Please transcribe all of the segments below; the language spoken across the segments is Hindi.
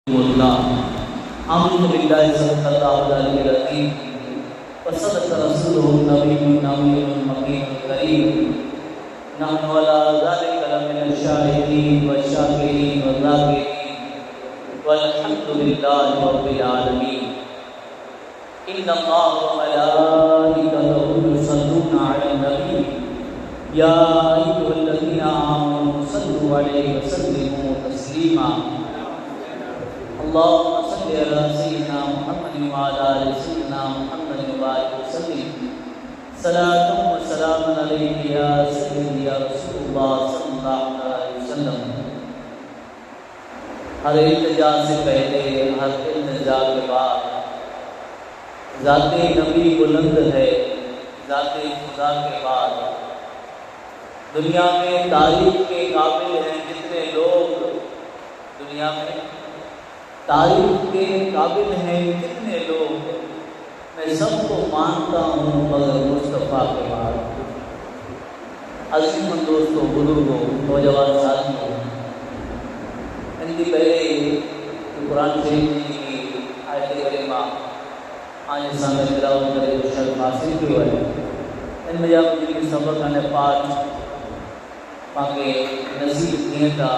आमनु बिल्लाहि सल्लल्लाहु अलैहि वसल्लम व सदक़ रसूलुहुन नबियुन नबियुल मकीनुल करीम नहनु अला ज़ालिका लमिनश शाहिदीन व शाकिरीन व ज़ाकिरीन वल्हम्दुलिल्लाहि रब्बिल आलमीन। इन्नल्लाहा व मलाइकतहु युसल्लूना अलन नबी या अय्युहल्लज़ीना आमनू सल्लु अलैहि व सल्लिमू तस्लीमा। अल्लाहुम्मा सल्लि अला सय्यिदिना मुहम्मदिन व अला आलि सय्यिदिना मुहम्मदिन व बारिक वसल्लिम। सलातुन व सलामुन अलैका या सय्यिदी या रसूलुल्लाह सल्लल्लाहु अलैहि वसल्लम। हर इल्तिजा से पहले, हर इल्तिजा के बाद ज़ाते नबी बुलंद है, ज़ाते खुदा के बाद दुनिया में तारीफ के काबिल हैं जितने लोग, दुनिया में तारीफ के काबिल हैं कितने लोग, मैं सबको मानता हूँ मगर मुस्तफ़ा के बाद। अज़ीम दोस्तों, बुजुर्गों, नौजवान साथियों, इनकी पहले कुरान शरीफ की आयत करीमा आज सामने तिलावत करे जो शर्फ हासिल की है, इनमें जा मुझे की सबक आने पाँच पाके नसीब दिए था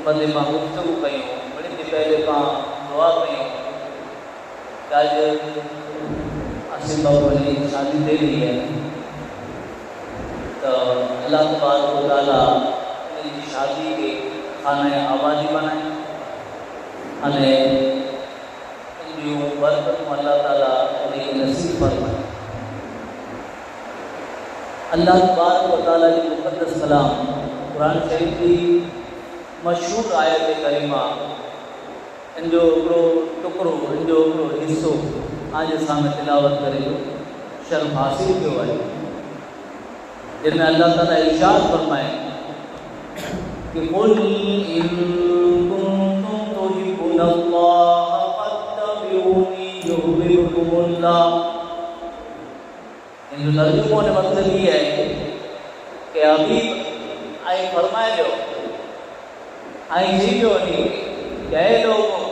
बदले मां गुफ्तगू कयूं बड़ी दिन पहले पां दुआ कयूं आज आसिम बाबू जी शादी दे रही है तो अल्लाह तबारक व तआला इनकी शादी के खाने आबादी बनाए अने इनकी बरकत अल्लाह ताला इनकी नसीब फरमाए। अल्लाह तबारक व तआला की मुक़द्दस कलाम कुरान शरीफ की मशहूर आयत करीमा इन जो टुकड़ो, इन जो हिस्सो आज सामने तिलावत करे जो शर्फ हासिल किया है, जिनमें अल्लाह ताला इरशाद फरमाए कि कुल इन कुंतुम तुहिब्बुनल्लाह फत्तबिऊनी युहब्बुकुमुल्लाह। इन जो तर्जुमों ने मतलब ये है कि अभी आई फरमाए जो आई जीवियो नहीं कहे लोगों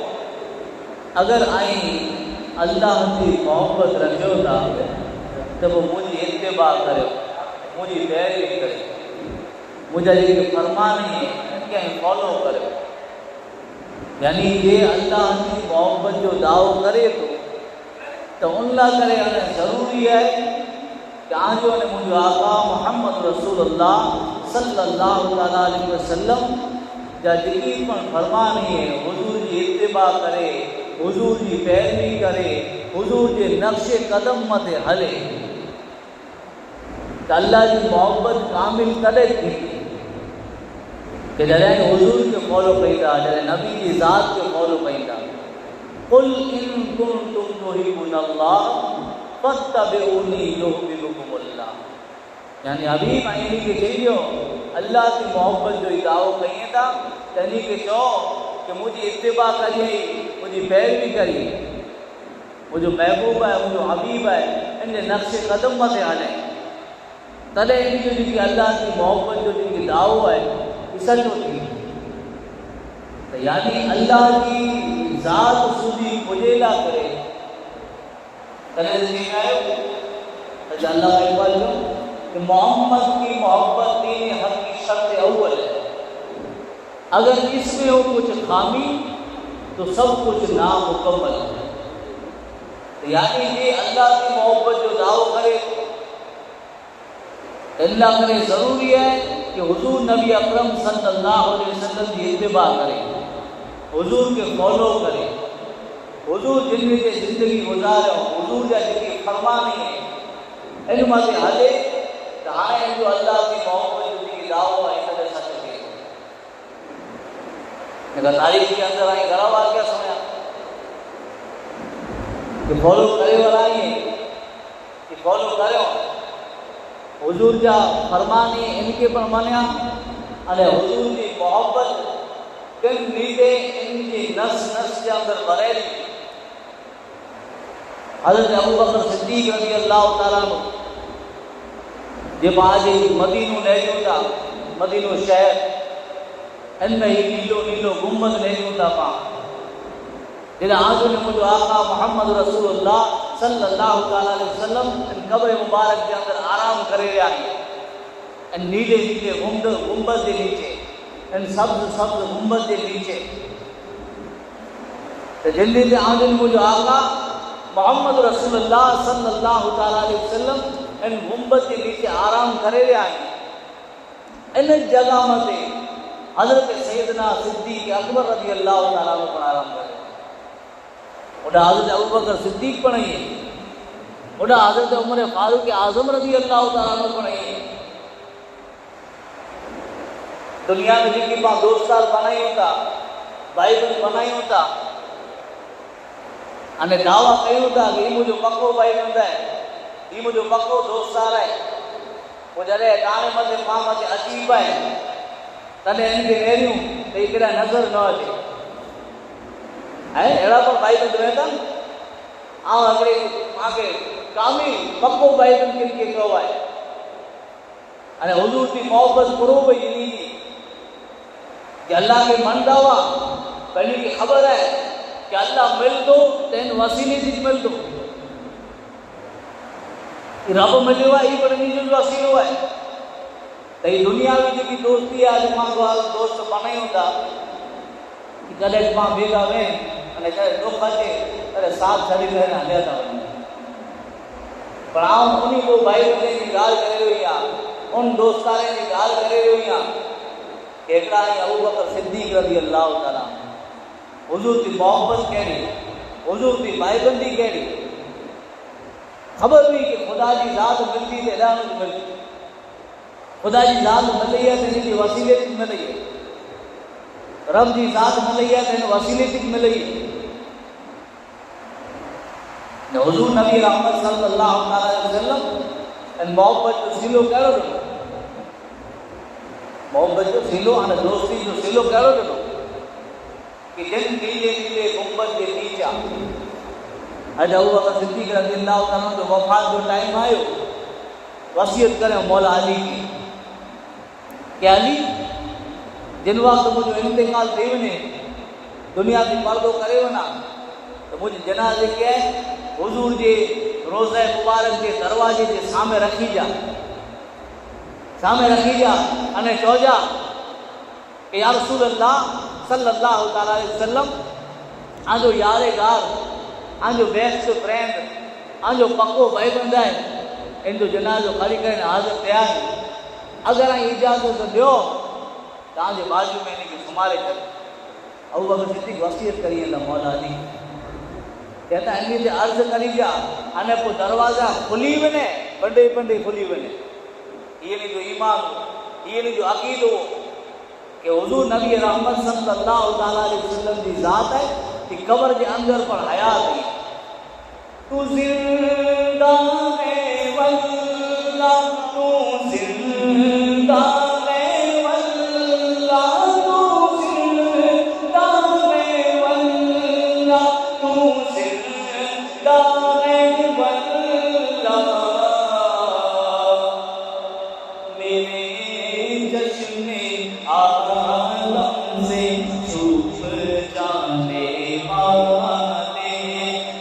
अगर आई अल्लाह की मोहब्बत रखो था तो वो मुझे इत्तिबा करो, मुझी पैरवी करे, मुझे ये फरमान है कहीं फॉलो करो। यानी ये अल्लाह की मोहब्बत जो दावो करे तो उनला करे ज़रूरी है कि आज ने मुझे आका मोहम्मद रसूलुल्लाह सल्लल्लाहु अलैहि वसल्लम जा जिकी पण फरमान है हुजूर जी इत्तिबा करे, हुजूर जी पैरवी करे, हुजूर जे नक्शे कदम मते हले तो अल्लाह की मोहब्बत कामिल करे थी कि जॾहिं हुजूर के फॉलो कईंदा, जॾहिं नबी की ज़ात के फॉलो कईंदा। कुल इन कुंतुम तुहिब्बुनल्लाह फत्तबिऊनी युहब्बुकुमुल्लाह। यानी अभी मायने के चाहिए अल्लाह की मोहब्बत जो दावो कहिए था तनी के चो कि मुझे इत्तिबा करिए, मुझे पैरवी करिए, मुझे महबूब है, मुझे हबीब है, इन नक्शे कदम मत हले तले इनकी जो अल्लाह की मोहब्बत जो जिनकी दावो है सच होती। तो यानी अल्लाह की ज़ात सुधी पुजेला करे तले तो अल्लाह का इकबाल जो कि मोहम्मद की मोहब्बत दीन हक की शर्त अव्वल है। अगर इसमें हो कुछ खामी तो सब कुछ नामुकम्मल है। तो यानी ये अल्लाह की मोहब्बत जो दावो करे अल्लाह करे ज़रूरी है कि हुजूर नबी अकरम सल्लल्लाहु अलैहि वसल्लम की इत्तिबा करे, हुजूर के फॉलो करे, हुजूर जिनमें के ज़िंदगी गुजारे, हुजूर जा जिनकी फरमानी है इन मत हले हाँ जो अल्लाह की मोहब्बत की दावो है इन सच के तारीफ के अंदर आई घर वाक्य सुना कि फॉलो करे वाला आई कि फॉलो करो हुजूर जा फरमानी इनके पर मनिया अने हुजूर की मोहब्बत किन नीदे इनकी नस नस के अंदर भरेली। हज़रत अबू बकर सिद्दीक़ रज़ी अल्लाह तआला जब आज मदीनो ले था, मदीनो शहर इनमें ही नीलो नीलो गुम्बद लेयूं था पां जॾहिं आज़ू ने मुंहिंजो आका मोहम्मद रसूलुल्लाह सल्लल्लाहु अलैहि वसल्लम इन क़ब्र मुबारक के अंदर आराम करे रहिया आहिनि इन नीले नीले गुम्बद के नीचे इन सब्ज़ गुम्बद के नीचे तो जिंदगी ते आज़ू ने मुंहिंजो आका मोहम्मद रसूलुल्लाह सल्लल्लाहु अलैहि वसल्लम इन गुम्बद के नीचे आराम करे रहिया आहिनि इन जगह मथे हज़रत सैयदना सिद्दीक़ अकबर रज़ी अल्लाह तआला अन्हु पर आराम करे उड़ा हज़रत अबू बकर सिद्दीक़ पण ही उड़ा हज़रत उमर फारूक आज़म रज़ी अल्लाह तआला अन्हु पण ही दुनिया में जेकी पां दोस्तार बनायूं था भाई बहन बनायूं था अने दावा कयूं था कि मुंहिंजो पक्को भाई बंद है ही मुंहिंजो पक्को दोस्तार है पोइ जॾहिं काणे मथे पां मथे अची पए तॾहिं इनखे नेरियूं त ही केॾा नज़र न अचे अहिड़ा पण भाई बंद रहंदा ऐं हिकिड़े मूंखे कामी पक्को भाई बंद किनखे कयो आहे अने हुज़ूर जी मोहबत क़ुरूब ईंदी कि अल्लाह के मञंदा हुआ त हिनखे ख़बर आहे कि अल्लाह मिलंदो त हिन वसीले जी मिलंदो रब मिलियो आहे ही पण हिन जो वसीलो आहे त ही दुनियावी जेकी दोस्ती आहे अॼु मां दोस्त बनायूं था कि कॾहिं मां भेगा वेह अने जॾहिं दुख अचे तॾहिं साथ छॾे करे हलिया था वञूं पर आउं उन को भाई बंदे जी ॻाल्हि करे रही आहियां उन दोस्तारे जी ॻाल्हि करे रही आहियां कि हिकिड़ा अबू बकर सिद्दीक़ रज़ी अल्लाह तआला हुज़ूर जी मोहब्बत कहिड़ी हुज़ूर जी भाईबंदी कहिड़ी ख़बर हुई कि ख़ुदा जी ज़ात मिलंदी त हेॾा न मिलंदी ख़ुदा जी ज़ात मिली आहे त हिन जी वसीले थी मिली रब जी ज़ात मिली आहे त हिन वसीले थी मिली हुज़ूर नबी रहमत सल्लल्लाहु अलैहि वसल्लम इन मोहब्बत जो सिलो कहिड़ो ॾिनो मोहब्बत जो सिलो हाणे दोस्ती जो सिलो कहिड़ो ॾिनो कि जिन नीले नीले गुंबद के नीचा अॼु अबू बकर सिद्दीक़ रज़ी अल्लाह तआला जो वफ़ात जो टाइम आयो वसीयत करे मौला अली की कि अली जिन वक़्तु मुंहिंजो इंतकाल थी वञे दुनिया ते पर्दो करे वञा त मुंहिंजे जनाज़े खे हुज़ूर जे रोज़े मुबारक जे दरवाजे जे सामे रखी जा अने चौजा कि या रसूल अल्लाह सल्लल्लाहु अलैहि वसल्लम आजो यारे गार आजो बेस्ट फ्रेंड आजो पक्को भाईबंद है इन जो जनाज़ो खड़ी करे हाज़िर थिया अगर इजाज़त दियो तव्हांजे बाजू में इनखे सुम्हारे छॾ अबू बकर सिद्दीक़ वसीयत करी वेंदा मौला अली कहता इन ते अर्ज़ करी जा अने पोइ दरवाज़ा खुली वञे पंडे खुली वञे ये जो ईमान ये जो अक़ीदो कि हुज़ूर नबी रहमत सल्लल्लाहु अलैहि वसल्लम की ज़ात है कि कब्र के अंदर पर हयात है तू जिंदा है वल्ला तू जिंदा है वल्ला तू जिंदा है वल्ला तू जिंदा है वल्ला मेरे जश्न आलम से छुप जाने वाले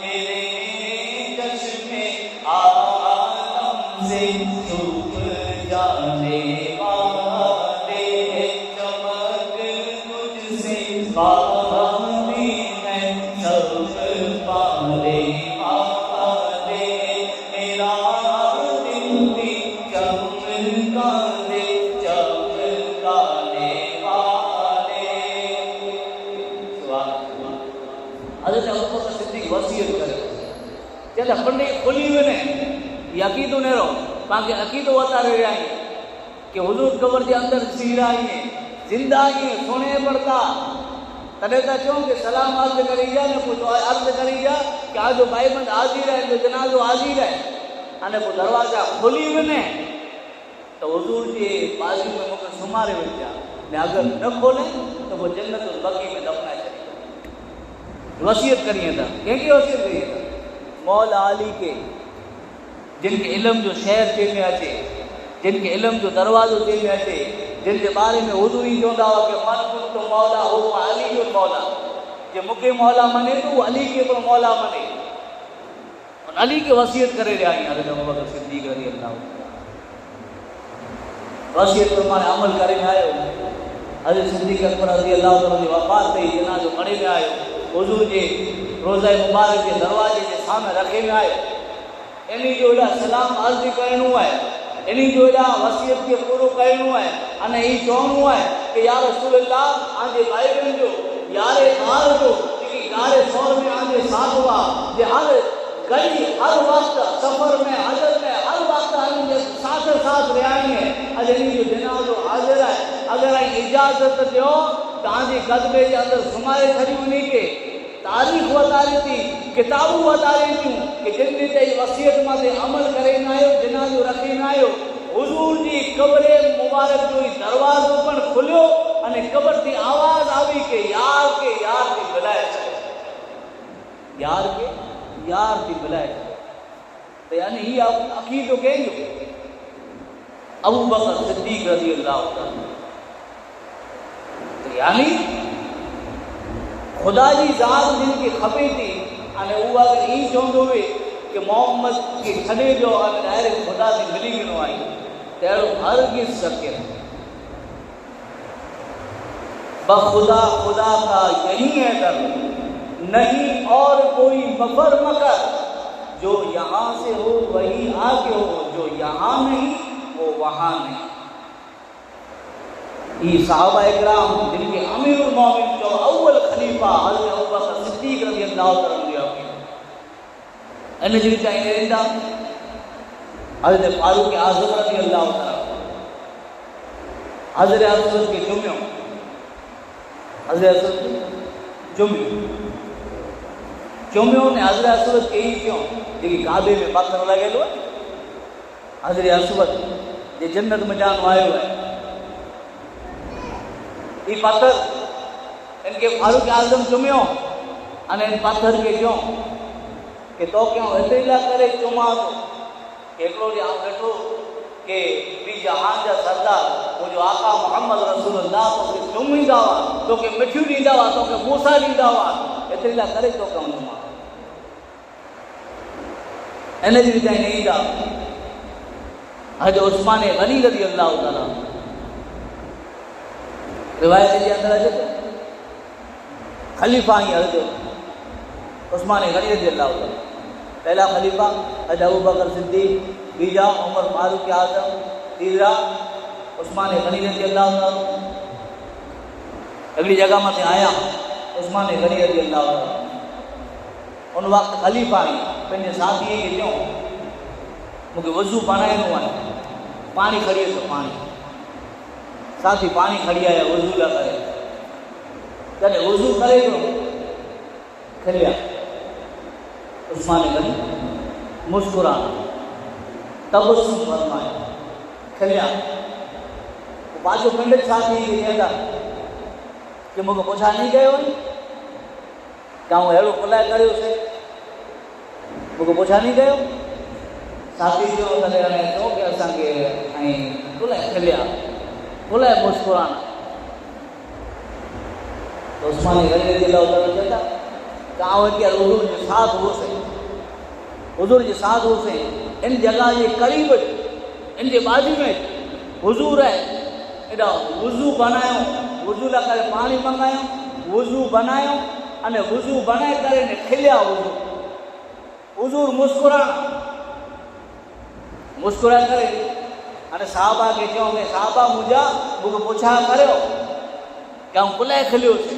मेरे जश्न आलम से छुप जाने वाले चमक तुझसे बाहरी है सब पाने वाले मेरा दिल भी चमकाने हज़रत अबू बकर सिद्दीक़ वसीयत करे चला पंडे खुली वने ये अक़ीदो ने रो पाके अक़ीदो वतारे रहिया आहिनि कि हुज़ूर कब्र जे अंदर सीरा आहिनि जिंदा आहिनि सुणे पड़ता तॾहिं त चऊं कि सलाम अर्ज़ करी जा न पोइ अर्ज़ करी जा कि आजो भाईबंद हाज़िर है जो जनाज़ो हाज़िर है अने पोइ दरवाज़ा खुली वने तो हुज़ूर जे बाजू में मूंखे सुम्हारे वञा ने अगर न खोले तो वो जन्नत बक़ी में दफ़नाए छॾे वसीयत करिए था कंहिंखे वसीयत करिए था मौला अली के जिनके इल्म जो शहर चई में अचे जिनके इल्म जो दरवाज़ो चई में अचे जिन जे बारे में हुज़ूर ई चवंदा हुआ कि मन कुंतु मौला हो अली जो मौला, जे मूंखे मौला मञे तो अली खे बि मौला मञे। अली खे वसियत करे रहिया आहिनि हज़रत अबू बकर सिद्दीक़ रज़ी अल्लाह वसियत प्रमाणे अमल करे आयो। हज़रत सिद्दीक़ अकबर रज़ी अल्लाह ताला जी वफ़ात थी, जनाज़ो पढ़े में आयो, हुज़ूर जे रोज़ा मुबारक जे दरवाजे जे सामने रखे में आयो। इन जो एॾा सलाम अर्ज़ करणो आहे, इन जो एॾा वसियत खे पूरो करणो आहे, अने ही चवणो आहे कि या रसूल अल्लाह आंजे भाइरनि जो यारे ॿार जो जेकी यारे सौर में आंजे साथ हुआ, जे हर घड़ी हर वक्त सफ़र में हज़र में हर वक्त आंजे साथ साथ रहिया आहिनि। अॼु इन जो जनाज़ो हाज़िर आहे, अगरि इजाज़त ॾियो त आंजे क़दमे जे अंदरि सुम्हारे छॾियूं उन खे। तारीख़ वधारे थी, किताबूं वधारे थियूं कि जिन ते वसियत मां ते अमल करे न आयो, जनाज़ो रखे न आयो। हुज़ूर जी क़ब्र मुबारक जो दरवाज़ो पण खुलियो अने क़ब्र थी आवाज़ आई कि यार के बुलाए छॾियो, यार के बुलाए छॾियो। त यानी ही अक़ीदो कंहिंजो? अबू बकर सिद्दीक़ रज़ी अल्लाह ताला। यानी खुदा जी ज़ात जिनके खपे थी, अने उहा अगरि ई चवंदो हुए कि मोहम्मद खे छॾे ॾियो अने डायरेक्ट खुदा से मिली वेंदो आहे, त अहिड़ो हरगिज़ शक्य न। बख़ुदा खुदा का यही है दर, नहीं और कोई मफर मकर, जो यहाँ से हो वही आगे हो, जो यहाँ नहीं वो वहाँ नहीं। ये साहबा इकराम जिनके अमीरुल मोमिन जो अव्वल खलीफा हज़रत अबू बकर सिद्दीक़ रज़ी अल्लाह ताला अन्हु इन जी रीति रहंदा। हज़रत फारूक आज़म रज़ी अल्लाह ताला हज़रत असवद खे चुमियो, हज़रत असवद चुमियो ने हज़रत असवद खे ई चयो जेकी काबे में पत्थर लॻियल हो, हज़रत असवद जे जन्नत में जान आयो है, ये पत्थर इनके फारूक आज़म चुमियो अने इन पत्थर के चयो कि तो क्यों एतिरा करे चुमा तो हिकिड़ो ॾींहुं आउं वेठो कि ॿी जहान जा सरदार मुंहिंजो आका मोहम्मद रसूलुल्लाह तोखे चुमींदा हुआ, तोखे मिठियूं ॾींदा हुआ, तोखे मूसा ॾींदा हुआ, एतिरा करे तो क्यों चुमा। इन जी रीति ईंदा हज़रत उस्मान गनी रज़ी अल्लाह ताला रिवायत के अंदर अचे तो खलीफा ही हज़रत उस्मान गनी रज़ी अल्लाह ताला, पहला खलीफा हज़रत अबू बकर सिद्दीक़, बीजा उमर फारूक आज़म, तीसरा उस्मान गनी रज़ी अल्लाह ताला। अगली जगह में आया उस्मान गनी रज़ी अल्लाह ताला, उन वक्त खलीफा ही पंहिंजे साथी खे चयो मूंखे वज़ू पाणाइणो आहे, पानी खड़ी तो पानी, साथी पानी खड़ी आया वज़ू ला करे, जॾहिं वज़ू करे तो खलिया उस्मान गनी मुस्कुराना तबस्सुम फरमाया खलिया। पाछो पंडित साथी खे चवंदा कि मूंखे पुछा नहीं कयो क्या हूँ अहिड़ो कुलाए करियोसीं, मूंखे पुछा नहीं कयो। साथी जो तॾहिं हाणे चयो कि असांखे ऐं कुलाए खलिया कुलाए मुस्कुराना। तो उस्मान गनी रज़ी अल्लाह ताला चवंदा गाँव के हुजूर के साथ होसे, हुजूर के साथ होसे, इन जगह के करीब इनके बाजू में हुजूर है, एडा वुजू बनायो, वुजू ला करे पानी मंगायो, वुजू बनायो अने वुजू बनाए करे ने खिलिया हुजूर, हुजूर मुस्कुरा करे अने साहबा के चयो के साहबा मुझा मूंखे पुछा करियो कि आउं कुलाए खलियो से,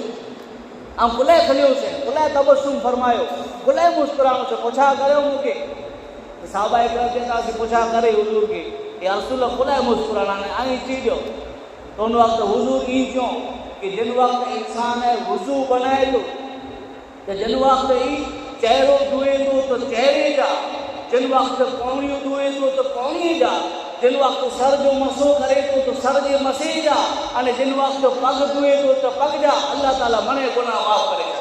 आउं कुलाए खलियो से, कुलाए तबस्सुम फरमायो, कुलाए मुस्कुराणो से, पुछा करियो मूंखे। तो साहबा एक चवंदा कि पुछा करे हुजूर के या रसूल कुलाए मुस्कुराणा ने आई ची ॾियो। तो उन वक्त हुजूर ई चयो कि जिन वक्त इंसान वुजू बनाए थो तो जिन वक्त ही चेहरो धोए थो तो चेहरे जा, जिन वक्त कौड़ियूं धोए थो तो कौड़ीअ जा, जिन वक्त सर जो मसो करे तो सर जे मसे जा, अने जिन वक्त पग धोए तो पग जा, अल्लाह ताला मने गुनाह माफ़ करे छॾे।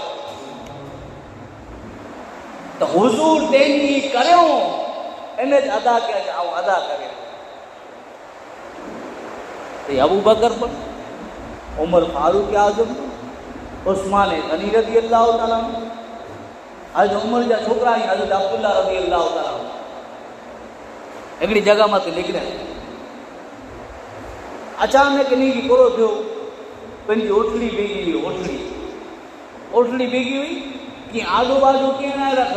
तो हुजूर तेनी करियो इन अदा कया ऐं अदा करे तो अबू बकर पर, उमर फारूक आज़म, उस्मान गनी रज़ी अल्लाह ताला, हज़रत उमर जा छोकरा हज़रत अब्दुल्ला रज़ी अल्लाह ताला हिकिड़ी जगह मां ते निकिरिया। अचानक इन की पूरो थियो, पंहिंजी ओठड़ी भीगी हुई, ओठड़ी भीगी हुई कि आडो बाडो कीअं न रख,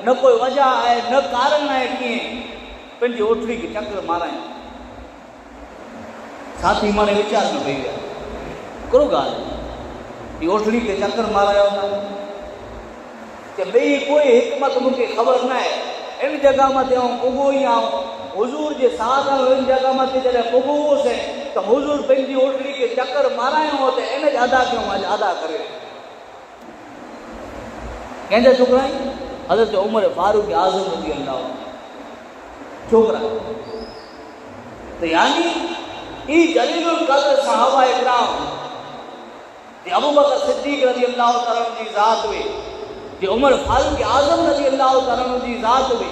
न कोई वजह आहे न कारण आहे, कीअं पंहिंजी ओठड़ी खे चक्कर माराए। साथी माने वीचार में पई विया, हिकिड़ो ॻाल्हि इहा ओठड़ी खे चक्कर मारायो था कि ॿई कोई हिकमत मूंखे ख़बर न आहे, इन जगह मां ते पुॻो ई आउं हुज़ूर जे साथ इन जगह मां ते जॾहिं पुॻो हुओसीं त हुज़ूर पंहिंजी ओठड़ी खे चक्कर मारायो हो त इन अदा कयूं, अॼु अदा करे। कंहिंजा छोकिरा आहिनि? हज़रत उमर फारूक आज़म रज़ी अल्लाह छोकिरा। त यानी ई जलीलुल क़द्र सहाबा इकराम जे अबू बकर सिद्दीक़ रज़ी अल्लाह तआला जी ज़ात हुई, जे उमर फारूक आज़म रज़ी अल्लाह तआला जी ज़ात हुई,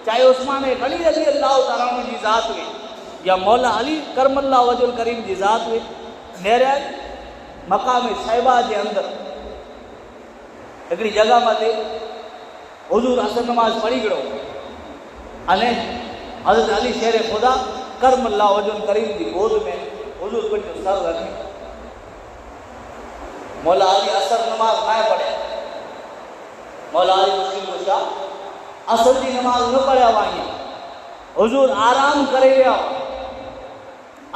चाहे उस्मान गनी रज़ी अल्लाह तआला जी ज़ात हुई या मौला अली करमल्लाहु वजहुल करीम जी ज़ात हुई, मेराज मक़ाम साहिबा जे अंदर हिकिड़ी जगह मां ते हुज़ूर असर नमाज़ पढ़ी वियो अने हज़रत अली शेर ख़ुदा करमल्लाहु वजहुल करीम जी गोद में हुज़ूर पंहिंजो सर रखे। मौला अली असर नमाज़ न पढ़े, मौला अली मुस्लिम शाह असर जी नमाज़ न पढ़िया हुआ, हुज़ूर आराम करे विया,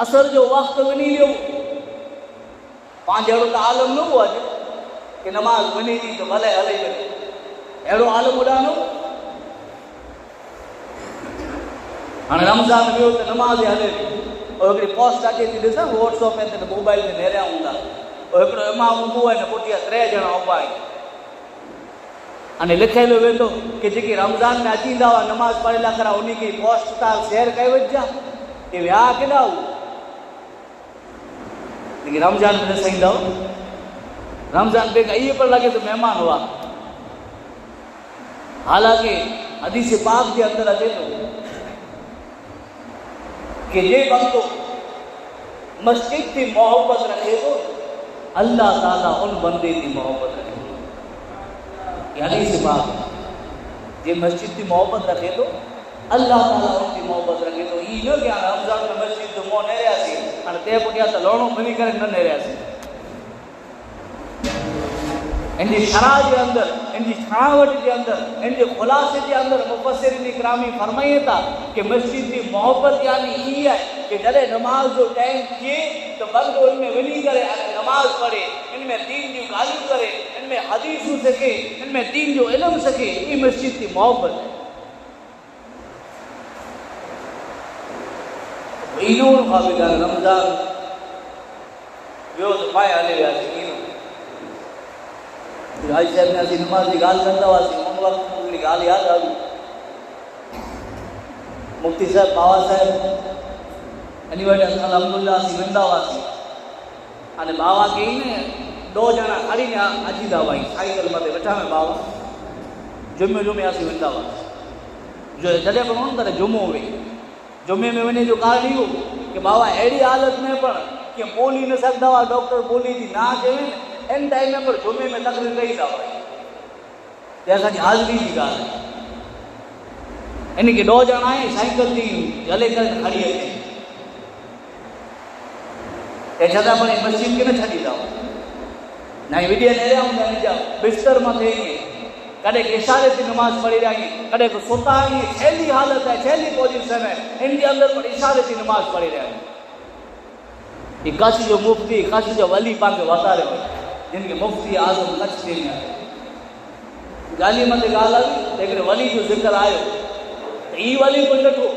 असर जो वक़्तु वञी वियो। पंहिंजो अहिड़ो त आलम न हुओ अॼु कि नमाज़ वञे थी त भले हले वञे, अहिड़ो आलम उॾानो। हाणे रमज़ान वियो त नमाज़ हले थी, और हिकिड़ी पोस्ट अचे थी ॾिसां व्हाट्सअप में त मोबाइल में नेरिया हूंदा, और हिकिड़ो इमाम उबो आहे न पुठियां 3 ॼणा उबा आहिनि, अने लिखियलु वेंदो कि जेके रमज़ान में अचींदा हुआ नमाज़ पढ़ियला करा उन खे पोस्ट तां शेयर कई वठिजा, कि विया केॾा हू, लेकिन रमज़ान में न सहींदा हो। रमज़ान पे इहे पर लॻे तो महिमान हुआ, हालांकि हदीस पाक के अंदर अचे तो कि जे बंदो मस्जिद की मोहब्बत रखे तो अल्लाह ताला उन बंदे की मोहब्बत रखे। हदीस पाक जे मस्जिद की मोहब्बत रखे तो अल्लाह ताला उनकी मोहब्बत रखे। तो ये न कि रमज़ान में मस्जिद तो मोह न रहियासीं, हाणे ते पुठियां त लहणो खणी करे न रहियासीं। इन शराह के अंदर, इन छावट के अंदर, इन खुलासे के अंदर मुफस्सिरीन इकरामी फरमाइए था कि मस्जिद की मोहब्बत यानी ये है कि जॾहिं नमाज जो टाइम थिए तो बंदो इनमें वञी करे नमाज पढ़े, इनमें दीन जी ॻाल्हियूं करे, इनमें हदीसूं सिखे, इनमें दीन जो इल्मु सिखे, ये मस्जिद की मोहब्बत है। इनो खां बि ॻाल्हि रमज़ान वियो त पाए हले वियासीं। हाजी साहब ने असीं नमाज़ की ॻाल्हि कंदा हुआसीं, उन वक़्तु हिकिड़ी ॻाल्हि यादि आई, मुफ्ती साहब बाबा साहब इन वटि अल्हम्दुलिल्लाह असीं वेंदा हुआसीं। हाणे बाबा खे ई न 2 ॼणा खणी अचींदा हुआ, साइकिल मथे वेठा में बाबा जुमे असीं वेंदा हुआसीं। जो जॾहिं बि वञूं त जुमो हुए, जुमे में वञे जो कारण इहो कि बाबा अहिड़ी हालत में पण कि ॿोली न सघंदा हुआ, डॉक्टर ॿोली जी ना चवे इन टाइम में पर जुमे में तकलीफ़ रही था हुई, असांजी हाज़िरी जी ॻाल्हि आहे। इनखे 2 ॼणा आहिनि साइकिल थी हले करे खणी अचे, ऐं छॾा पण मस्जिद खे न छॾींदा हुआ, न विडिया नेरिया हूंदा आहिनि, जा बिस्तर मथे कॾहिं इशारे ते नमाज़ पढ़ी रहिया आहिनि, कॾहिं को सुता आहिनि, छेली हालत है, छेली पोजीशन है, इनके अंदर पर इशारे ते नमाज़ पढ़ी रहिया आहिनि। ये कच्छ जो मुफ्ती, कच्छ जो वली पाण खे वतारे हुयो, जिनके मुफ्ती आज़म कच्छ ते में ॻाल्हि मथे ॻाल्हि आई त हिकिड़े वली जो ज़िक्र आयो त ई वली को ॾिठो,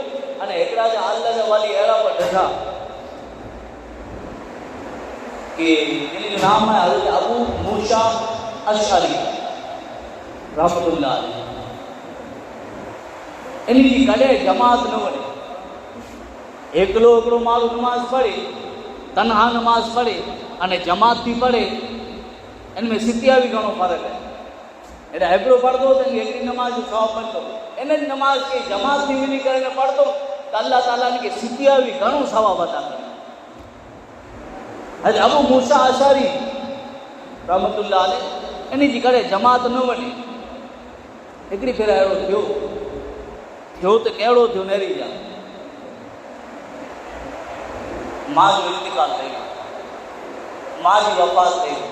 अने हिकिड़ा जा अल्लाह जा वली अहिड़ा पर ॾिठा कि जिनजो नाम आहे हज़रत अबू मूसा अशअरी रहमतुल्लाह अलैह। इनकी कॾहिं जमात न वञे, हिकिड़ो हिकिड़ो माण्हू नमाज़ पढ़े, तनहा नमाज़ पढ़े अने जमात थी पढ़े, इनमें सितिया भी घणो फ़र्क़ु है। हेॾा हिकिड़ो पढ़ंदो त हिकिड़ी नमाज़ जो सवाबु मिलंदो, इन नमाज़ खे जमात थी वञी करे न पढ़ंदो त अल्लाह ताला इनखे सितिया भी घणो सवाबु अता कंदो। हज़रत अबू मूसा अशरी रहमतुल्लाह अलैह इन जी करे जमात न वञे। हिकिड़ी भेरा अहिड़ो थियो त कहिड़ो थियो नेरी जा मां जो इंतिकाल थी वियो, मां जी वफ़ात थी वई।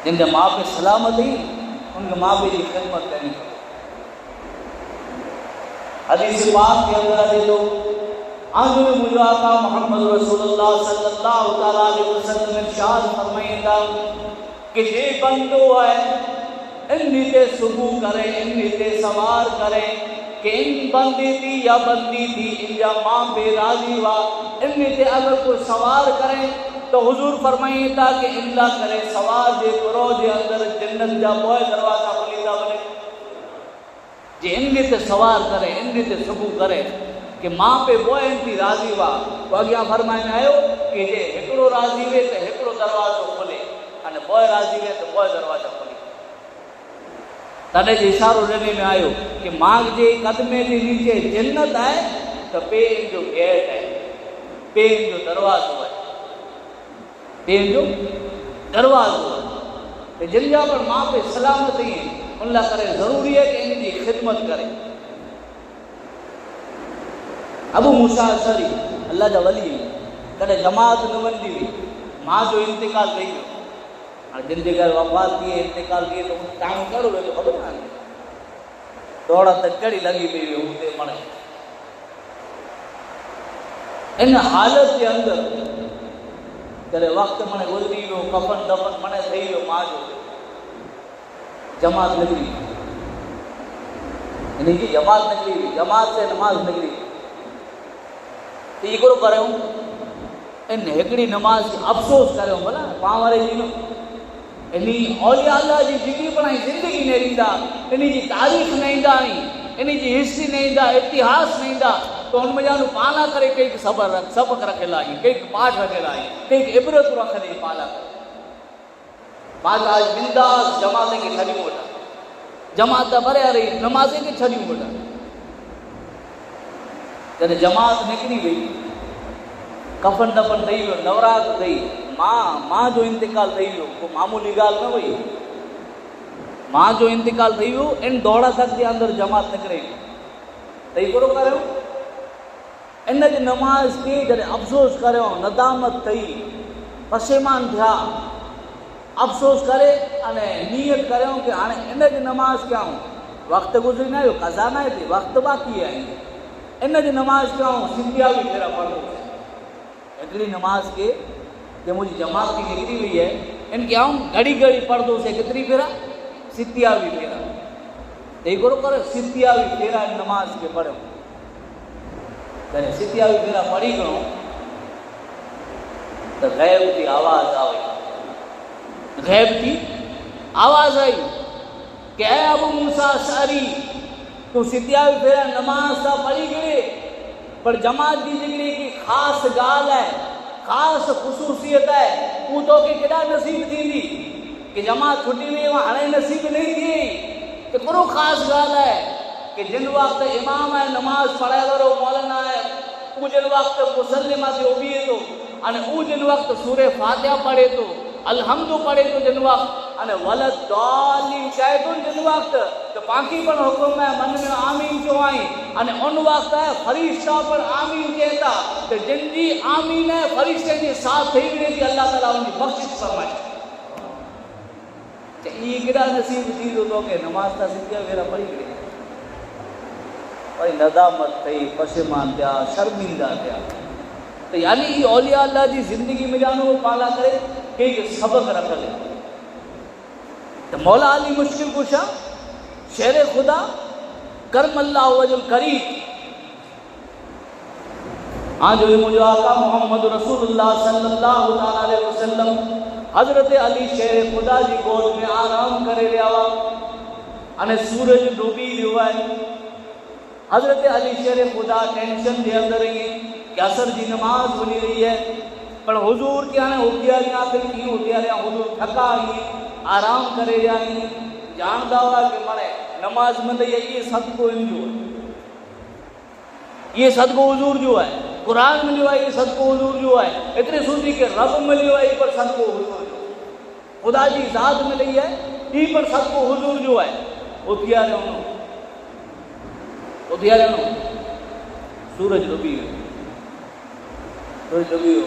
जिन जा माउ पीउ सलामत हुई उनके माउ पीउ जी ख़िदमत करनी पई। हदीस पाक के अंदर अचे थो आखिर मुंहिंजो आका मोहम्मद रसूलुल्लाह सल्लल्लाहु तआला अलैहि वसल्लम इरशाद फरमाईंदा कि जे बंदो है इन ते सुबह करे, इन ते सवार करे कि इन बंदी थी या बंदी थी इन जा मां पे राजी हुआ, इन ते अगर कोई सवार करे तो हुजूर फरमाईंदा कि इल्ला करे सवार जे गुरो जे अंदर जन्नत जा पोइ दरवाजा खुली था वञे। जे इन ते सवार करे, इन ते सुबह करे कि मां पे पोइ थी राजी हुआ, तो अॻियां फरमाईंदा आहियो कि जे हिकिड़ो राजी वे तो हिकिड़ो दरवाजो खुले अने पोइ राजी वे तो पोइ दरवाजा खुले। तॾहिं जो इशारो ॾिने में आयो कि मां जे कदमे जे नीचे जन्नत है तो पेन जो गेट है, पेन जो दरवाजो है, पेन जो दरवाजो है। तो जिन जा पर मां पे सलामत ही उन ला करे ज़रूरी है कि इनकी खिदमत करे। अबू मूसा अशरी अल्लाह जा वली कॾहिं जमात न वंदी हुई, मां जो इंतिकाल थी वियो। हाणे जिन जे घर वफ़ात थी इंतिकाल थिए तो टाइम कहिड़ो वेंदो ख़बर कान्हे, दौड़ कहिड़ी लॻी पई हुई हुते मणे। इन हालत के अंदर कॾहिं वक़्तु मणे गुज़री वियो, कफन दफन मणे थी वियो, मां जो जमात निकिरी, इनकी जमात निकिरी, जमात से नमाज निकिरी। तो ये करो करूँ इन हिकिड़ी नमाज की अफ़सोस करूँ भला पाण वारे जी न इन औलिया अल्लाह जी जिंदगी बणाई ज़िंदगी न ॾींदा, इन जी तारीख़ न ईंदा, इन जी हिस्ट्री न ईंदा, इतिहास न ईंदा, तो उन में जान पाला करे कई सबक रखियल आहे, कई पाठ रखियल आहे, कई इबरत रखियल पाला करे। पाठ आज बिंदास जमात के छॾियूं वठा, जमात भरे रही नमाज़े के छॾियूं वठा। जॾहिं जमात निकिरी वई, कफन दफन थी वियो, नवरात थी, मां जो इंतिकाल थी वियो, को मामूली ॻाल्हि न हुई। मां जो इंतिकाल थी वियो, इन दौड़ धक जे अंदर जमात निकिरे त ई कहिड़ो करियो इन जी नमाज़ खे जॾहिं अफ़सोस करियो, नदामत थी, पशेमान थिया, अफ़सोस करे अने नियत करियो कि हाणे इन जी नमाज़ कयूं। वक़्तु गुज़री न वियो, क़ज़ा न थी, वक़्तु बाक़ी आहे, इन जी नमाज़ कयूं, सिंधिया बि फेरा पढ़ो। हिकिड़ी नमाज के जो मुझी जमात की निकली हुई है, इनके आऊँ घड़ी घड़ी पढ़दो से कितनी फेरा, सित्तियावी फेरा। तो ये करो करो सित्तियावी फेरा नमाज के पढ़ो, करे सित्तियावी फेरा पढ़ी करो तो गैब की आवाज़ आई, गैब की आवाज़ आई कि ऐ अबू मूसा अशरी तू सित्तियावी फेरा नमाज सा पढ़ी गए, पर जमात की जिंदगी की खास गाल है, खास ख़ुसूसियत है, वो तो के केड़ा नसीब थी कि जमात छुट्टी में हाणे नसीब नहीं थी। तो करो खास गाल है कि जिन वक्त इमाम है नमाज पढ़ाए वारो मौलाना है, वो जिन वक्त मुसल्ले माथे उभिए तो अने वो जिन वक्त सूरे फातिहा पढ़े तो, अलहम्दु पढ़े तो जिन वक्त अने वलद दालिन चाहे तो जिन वक्त तो पाकी पर हुक्म है मन में आमीन जो आई अने उन वक्त है फरिश्ता पर आमीन कहता तो जिंदी आमीन है फरिश्ते के साथ थी वने थी अल्लाह ताला उनकी बख्शिश फरमाए। ये केड़ा नसीब थी तो के नमाज ता सिद्धिया वेरा पढ़ी गई और नदामत थी, पशेमान थिया, शर्मिंदा थिया। तो यानी ये औलिया अल्लाह जी जिंदगी में जानो पाला करे के सबक रखल। तो मौला अली मुश्किल कुशा शेर खुदा करम अल्लाह वजल करीम आज मुझे आका मोहम्मद रसूलुल्लाह सल्लल्लाहु अलैहि वसल्लम हजरत अली शेर खुदा जी गोद में आराम करे रहा अने सूरज डूबी रहा है। हजरत अली शेर खुदा टेंशन के अंदर ही कि असर की नमाज बनी रही है, पर हुजूर के आने उठियारी आखिर की उठियारी हुजूर थका ही आराम करे जाए जानदा हुआ कि मने नमाज में ये सदको इनजो, ये सदको हुजूर जो है कुरान मिलियो आहे सदको हुजूर जो आहे, एतिरे सूदी के रब मिलियो आहे पर सदको हुजूर जो, ख़ुदा जी ज़ात मिली है ई पर सदको हुजूर जो आहे। उथियारे सूरज डूबी वियो, सूरज डूबी वियो,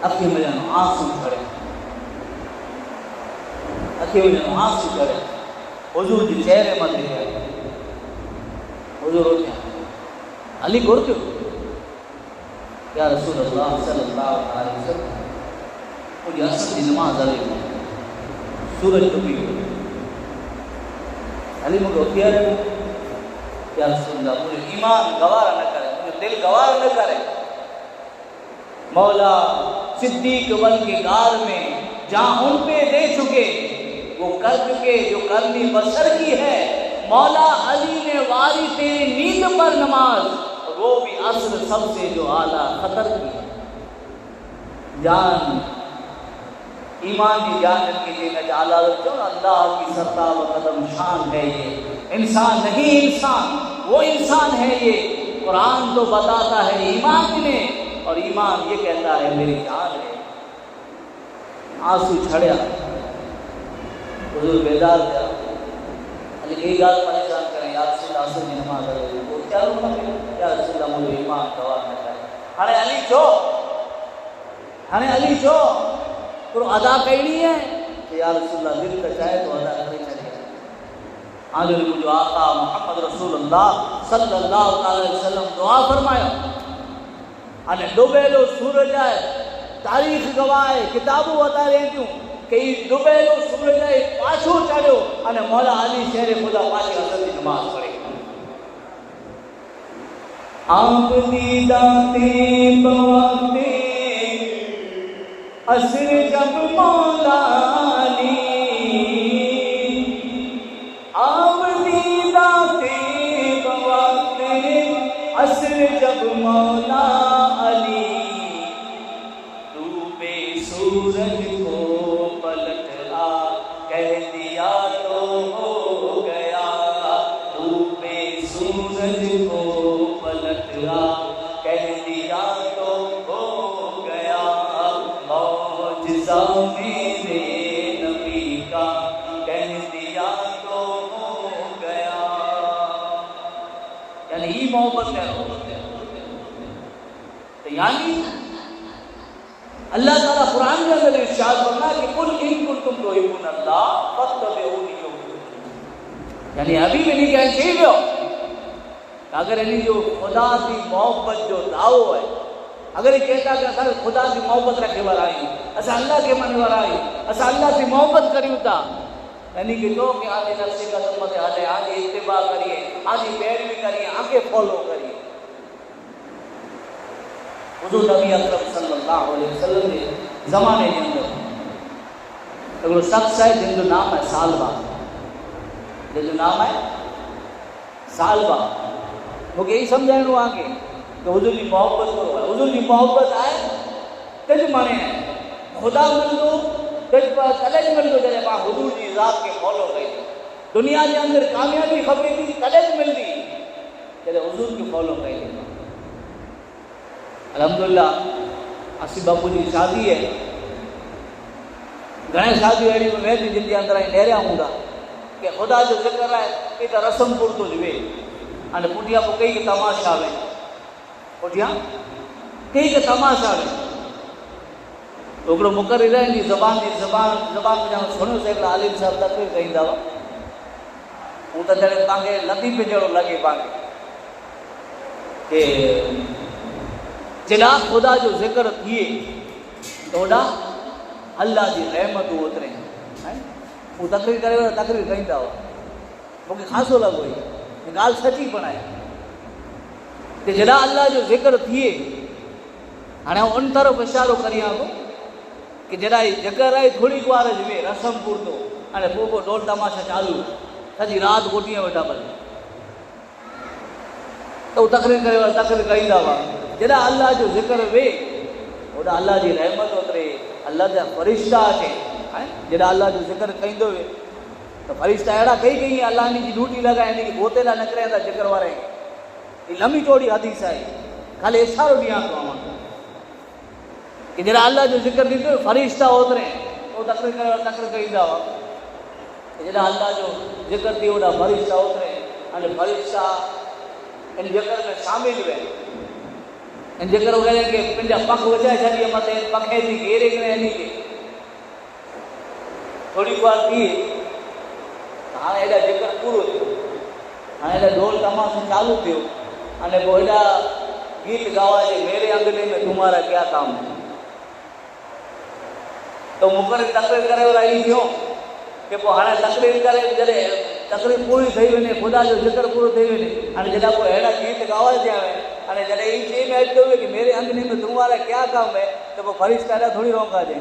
अखि में ॼण आंसू चढ़े, अखि में ॼण आंसू चढ़े, हुजूर जी चेहरे मथे आया, हुजूर उथिया, अली घुर थियो, या रसूल अल्लाह सल्लल्लाहु अलैहि वसल्लम, मुझे असर जी नमाज अली, सूरज डूबी वियो, अली मूंखे उथियारे, या रसूल अल्लाह मुझे ईमान गवारा न करे, मुझे दिल गवारा न करे, मौला सिद्दीक वल के गार में जहाँ उन पे दे चुके वो कर चुके जो करनी बसर की है। मौला अली ने वारी तेरी नींद पर नमाज, वो भी असर सबसे जो आला खतर की है। जान ईमान की जान कीजिए न आला रखो, अल्लाह की सत्ता व कदम शान है ये, इंसान नहीं इंसान, वो इंसान है ये। कुरान तो बताता है ईमान ने, और ईमान ये कहता है मेरी जान है। आंसू छड़िया, हुजूर बेदार थिया, अली कई गाल परेशान करें, या रसूल असर जी नमाज अली, वो क्या रूप में, या रसूल मुझे ईमान गवाह न करे। हाणे अली चो तो अदा करनी है कि या रसूल दिल का चाहे तो अदा करे छड़िया। आज मुझे आका मोहम्मद रसूलुल्लाह सल्लल्लाहु अलैहि वसल्लम दुआ फरमायो, अने डुबेलो सूरज है, तारीख़ गवाह है, किताबूं बताए थियूं कि डुबेलो सूरज है पाछो चढ़ियो, अने मौला अली शेर खुदा पाछे असर जी नमाज पढ़े। आप दीदाते बवाते असर जब मौला अली, आप दीदाते बवाते असर जब मौला अली, डूबे सूरज को पलट आ कह दिया तो हो गया, डूबे सूरज को पलट आ कह दिया तो हो गया, मौजज़ा मेरे नबी का कह दिया तो हो गया। यानी ही मोहब्बत है, तो यानी अल्लाह ताला कुरान के अंदर इरशाद फरमा कि कुल इन कुंतुम तुहिब्बून अल्लाह फत्तबिऊनी युहब्बुकुम, यानी अभी भी नहीं कहना चाहिए अगर इन जो खुदा की मोहब्बत जो दावो है, अगर ये कहता कि असां खुदा की मोहब्बत रखे वारा आहियूं, असां अल्लाह के मने वारा आहियूं, असां अल्लाह से मोहब्बत करियूं था, यानी कि जो कि आगे नफ्सी कदम मते हले, आगे इत्तिबा करिए, आगे पैरवी करिए, आगे फॉलो करिए। हुजूर नबी अकरम सल्लल्लाहु अलैहि वसल्लम के ज़माने के अंदर हिकिड़ो शख्स है जिन जो नाम है सालबा, जिन जो नाम है सालबा। मूंखे यही सम्झाइणो आहे कि हुजूर जी मोहब्बत करो है, हुजूर जी मोहब्बत आहे तेज माने है, खुदा मिलंदो तेज पर तॾहिं मिलंदो जॾहिं मां हुजूर जी ज़ात खे फॉलो कई। दुनिया जे अंदर कामयाबी खपे थी तॾहिं मिलंदी जॾहिं हुजूर खे फॉलो कई। अल्हम्दुलिल्लाह आसिफ बापू जी शादी है, घणे शादियूं अहिड़ियूं वेंदियूं जिन जे अंदर नेरिया हूंदा कि ख़ुदा जो ज़िक्र आहे कि त रस्म पुरतो वे, हाणे पुठियां पोइ कई के तमाशा वे, पुठियां कई के तमाशा वे। हिकिड़ो मुक़रर आहिनि ज़बान में ॼण सुणियो से हिकिड़ा आलिम साहिब तकरीर कईंदा हुआ, हू त ॼण तव्हांखे लतीफ़े जहिड़ो लॻे पाण खे कि जिना खुदा जो जिक्र थिए तो ओॾा अल्लाह जी रहमतूं उतरे। हू तकरीर करे तकरीर कईंदा हुआ, मूंखे ख़ासो लॻो इहा ॻाल्हि सची पण आहे कि जॾहिं अल्लाह जो ज़िक्र थिए, हाणे उन तरफ़ इशारो करियां थो कि जॾहिं ज़िक्र आहे थोरी कुआर वे रस्म पुरतो, हाणे पोइ ढोल तमाशा चालू, सॼी राति गोटीअ वेठा भले, त हू तकरीर कईंदा हुआ। जॾहिं अल्लाह जो ज़िक्र वे ओॾा अल्लाह जी रहमत उतरे, अल्लाह जा फरिश्ता अचे। जॾहिं अल्लाह जो ज़िक्र कईंदो वे त फरिश्ता अहिड़ा कई अल्लाह जी ड्यूटी लॻाए, हिन खे गोते लाइ न करे ज़िक्र वारे। हीअ लंबी चौड़ी हदीस आहे, खाली इशारो ॾियां थो कि जरा अल्लाह जो जिक्र ॾींदो फरिश्ता ओतिरे वो तकड़ कईंदा हुआ जॾहिं अल्लाह जो जिक्र थी ओॾा फरिश्ता ओतिरे अने फरिश्ता इन जिक्र में शामिल हुए इन जिक्र वग़ैरह के पंहिंजा पख वॼाए छॾी मथे पखे जी घेरे करे हली के थोड़ी बार थी हाणे एॾा जिक्र पूरो थियो हाणे एॾा ढोल तमाशो चालू थियो अने पोइ एॾा गीत गावाए मेरे अंगने में तुम्हारा क्या काम है तो मुकर तकरीर करे वारी थियो कि पोइ हाणे तकरीर करे जॾहिं तकरीर पूरी थी वञे ख़ुदा जो जिक्र पूरो थी वञे हाणे जॾहिं पोइ अहिड़ा गीत गावाए थिया हाणे जॾहिं ई चई में अची हुए कि मेरे अंगने में तुम्हारा क्या काम है तो पोइ फरिश्ता एॾा थोरी रोका जाए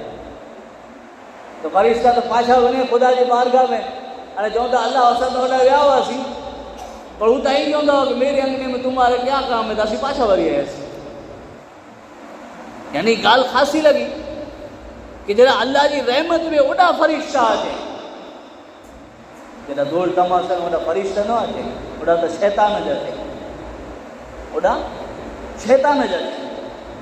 तो फरिश्ता तो पाछा वञे ख़ुदा जी बारगाह में हाणे चवंदा अल्लाह असां त होॾा विया हुआसीं पर हू त ई चवंदा हुआ कि मेरे अंगने में तुम्हारा क्या काम है त असीं पाछा वरी आयासीं यानी ॻाल्हि ख़ासी लॻी कि जरा अल्लाह की रहमत में ओडा फरिश्ता अचे जरा धूल तमाशा में ओडा फरिश्ता न अचे ओडा तो शैतान ज अचे ओडा शैतान ज अचे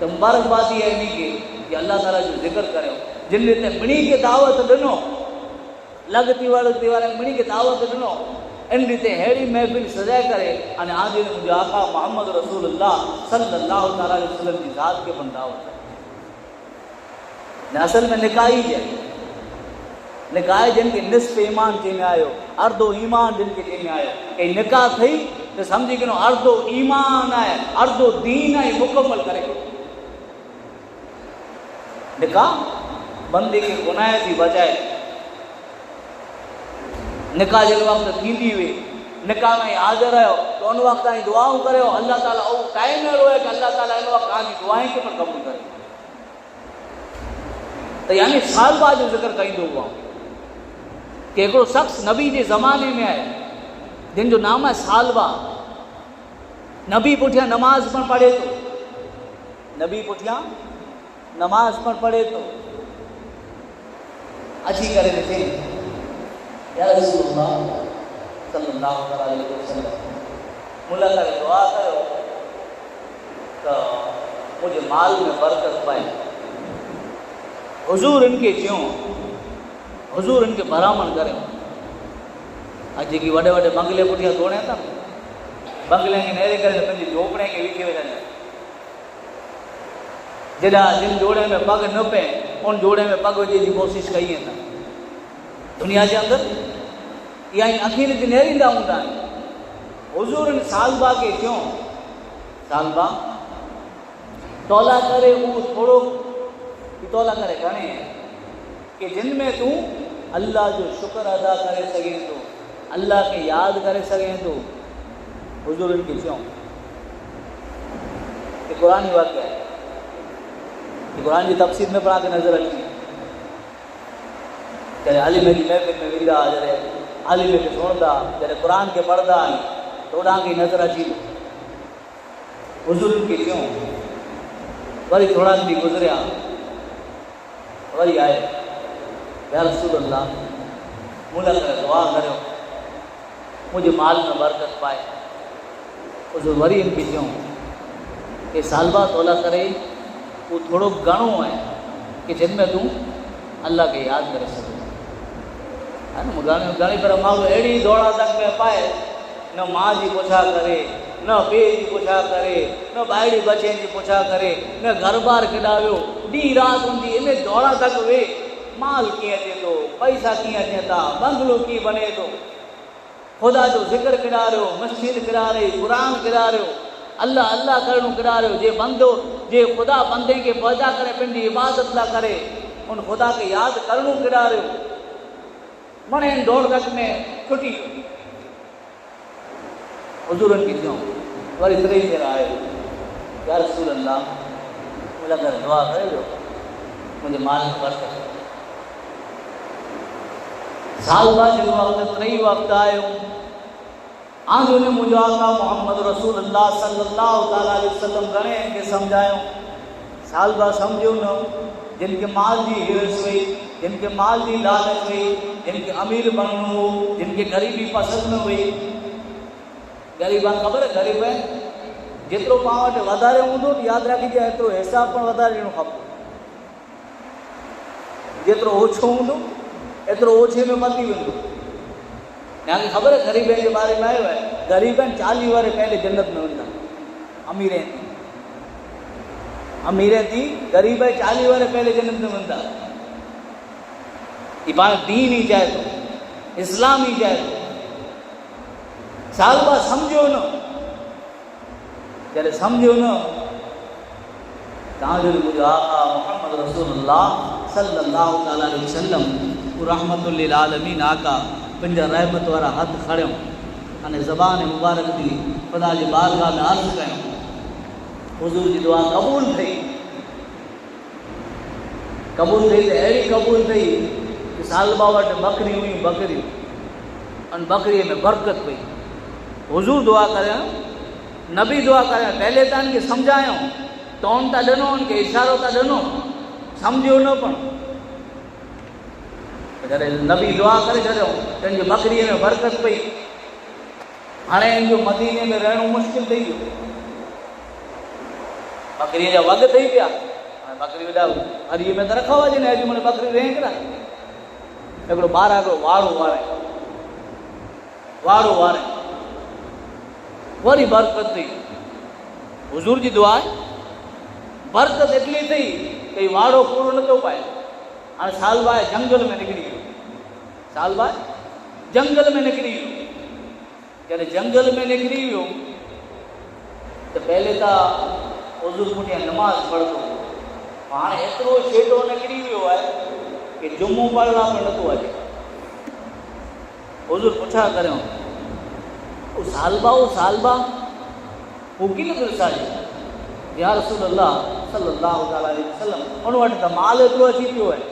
तो मुबारकबाद ये है कि अल्लाह ताला जो जिक्र करो जिन रीते मिणी के दावत ॾिनो लगती वाले मिणी के दावत ॾिनो इन रीते अहिड़ी महफ़िल सजाए करे अने आज मुंहिंजे आका मोहम्मद रसूलुल्लाह सल्लल्लाहु तआला अलैहि वसल्लम की ज़ात के बन दावत न असल में निकाही है निकाह जिनके निस्फ ईमान चईंदा आहियो अर्धो ईमान जिनके चईंदा आहियो कि निकाह थी तो समझी कि अर्धो ईमान है अर्धो दीन है मुकम्मल करे निकाह बंदे के गुनाह थी बचाए निकाह जिन वक्त थींदी हुई निकाह में हाज़िर आयो तो उन वक्त ताईं दुआऊं करियो अल्लाह ताला उहो टाइम अहिड़ो है कि अल्लाह ताला इन वक्त तव्हांजी दुआएं खे पिणु क़बूल करे तो यानी सालबा जो जिक्र कईंदो हुआ कि हिकिड़ो शख्स नबी के ज़माने में आहे जिन जो नाम है सालबा नबी पुठियां नमाज पण पढ़े तो नबी पुठियां नमाज पण पढ़े तो अची करे ॾिठे या रसूलुल्लाह सल्लल्लाहु अलैहि वसल्लम मुला करे दुआ कयो तो मुझे माल में बरकत पाए हुजूर इनके क्यों हुजूर इनके भरामण करें अज की वडे वडे बंगले पुठियां दौड़े था बंगले के नेरे करे पंहिंजी झोपड़े के विखे वेठा जॾा जिन जोड़े में पग न पे उन जोड़े में पग विझण जी कोशिश कई था दुनिया के अंदर या अखीर ते नेरींदा हूंदा हुजूर इन सालबा के क्यों सालबा तौला करे वो थोड़ो तौला करे घणे कि जिन में तू अल्लाह जो शुक्र अदा करे सघे तो अल्लाह के याद करे सघे तो हुजूर इनके क्यों ये कुरानी वाक़या है ये कुरान की तफसीर में पढ़ा के नजर अची जैसे आलिम की महफिल में वेंदा जैसे आलिम के सुणंदा जैसे कुरान के पढ़ंदा तो उड़ा की नजर अची हुजूर इनके क्यों वरी थोड़ा ॾींहं गुज़रिया वरी आए या रसूलुल्लाह मुला करे दुआ करो मुझे माल में बरकत पाए हुजूर वरी इनके क्यों कि सालबा तौला करे वो थोड़ो घणो है कि जिनमें तू अल्लाह के याद करे सघे है ना घणी पर माण्हू अहिड़ी दौड़ा तक में पाए न माँ जी पुछा करे न पीउ जी पुछा करे न ॿाहिरी बचनि जी पुछा करे न घर बार केॾा वियो ॾींहुं राति हूंदी इन दौड़ा तक वे माल कीअं अचे थो पैसा कीअं अचनि था बंगलो कीअं बने थो ख़ुदा जो ज़िक्र किरारियो मस्जिद किरारे क़ुरान किरारियो अल्लाह अल्लाह करणु किरारियो जे बंदो जे ख़ुदा बंदे के पैदा करे पंहिंजी इबादत लाइ करे उन ख़ुदा के यादि करणु किरारियो मणे दौड़ तक में छुटी हुजूरनि की क्यों वरी टे भेरा आयो या रसूलल्लाह मुला करे दुआ कयो मुंहिंजे माल में बरकत साल बाद जो वक्त टे वक्त आयो आज उन्हें मुझे आका मोहम्मद रसूलुल्लाह सल्लल्लाहु तआला अलैहि वसल्लम घणे के समझायो साल बाद समझो न जिनके माल जी हिरस हुई जिनके माल जी लालच हुई जिनके अमीर बनणो हो जिनके गरीबी पसंद न हुई गरीबान ख़बर है गरीब है जेतिरो पाण वटि वधारे हूंदो यादि रखिजे एतिरो हिसाब पण वधारे ॾियणो खपे। जेतिरो ओछो हूंदो एतिरो ओछे में मती वेंदो। तव्हांखे ख़बर आहे ग़रीबनि जे बारे में आयो आहे, ग़रीबनि 40 वारे पहले जन्नत में वेंदा, अमीर थी ग़रीब 40 वारे पहले जन्नत में वेंदा। ये पाण दीन ही चाहे तो, इस्लाम ही चाहे तो। साल बाद समझो न, जॾहिं सम्झो न तव्हांजो मुंहिंजो आका मुहम्मद रसूलुल्लाह सल्लल्लाहु अलैहि वसल्लम रहमतुल लिल आलमीन आका पंहिंजा रहमत वारा हथ खणियो अने ज़बान मुबारक थी ख़ुदा जी बारगाह में अर्ज़ कयूं। हुज़ूर जी दुआ क़बूल थी त अहिड़ी क़बूल थी कि सालबा वटि बकरी हुई, बकरियूं अन बकरीअ में बरकत पई। हुज़ूर दुआ करियो, नबी दुआ करियो, पहले त इनखे सम्झायूं, टोन था ॾिनो, इनखे इशारो था ॾिनो, सम्झो न पण जॾहिं नबी दुआ करे छॾियो त हिनजी बकरीअ में बरकत पई। हाणे हिनजो मदीने में रहणो मुश्किल थी वियो, बकरीअ जा वॻ ठही पिया। हाणे बकरी वेॾा हरीअ में त रखो आहे, जॾहिं अॼु मन बकरी रहे किरा। हिकिड़ो ॿार हिकिड़ो वाड़ो वारे वरी बरकत थी। हुज़ूर जी दुआ आहे, बरकत एतिरी थी कि वाड़ो पूरो न थो पाए। हाणे सालबा जंगल में निकिरी वियो, सालबा जंगल में निकिरी वियो। जॾहिं जंगल में निकिरी वियो त पहले त हुज़ूर पुठियां नमाज़ पढ़ंदो, हाणे एतिरो छेटो निकिरी वियो आहे कि जुमो पढ़णु बि नथो अचे। हुज़ूर पुछा करियो, सालबा हू कीअं थो ॾिसाजे? या रसूलल्लाह सल्लल्लाहु अलैहि वसल्लम, उन वटि त माल एतिरो अची पियो आहे,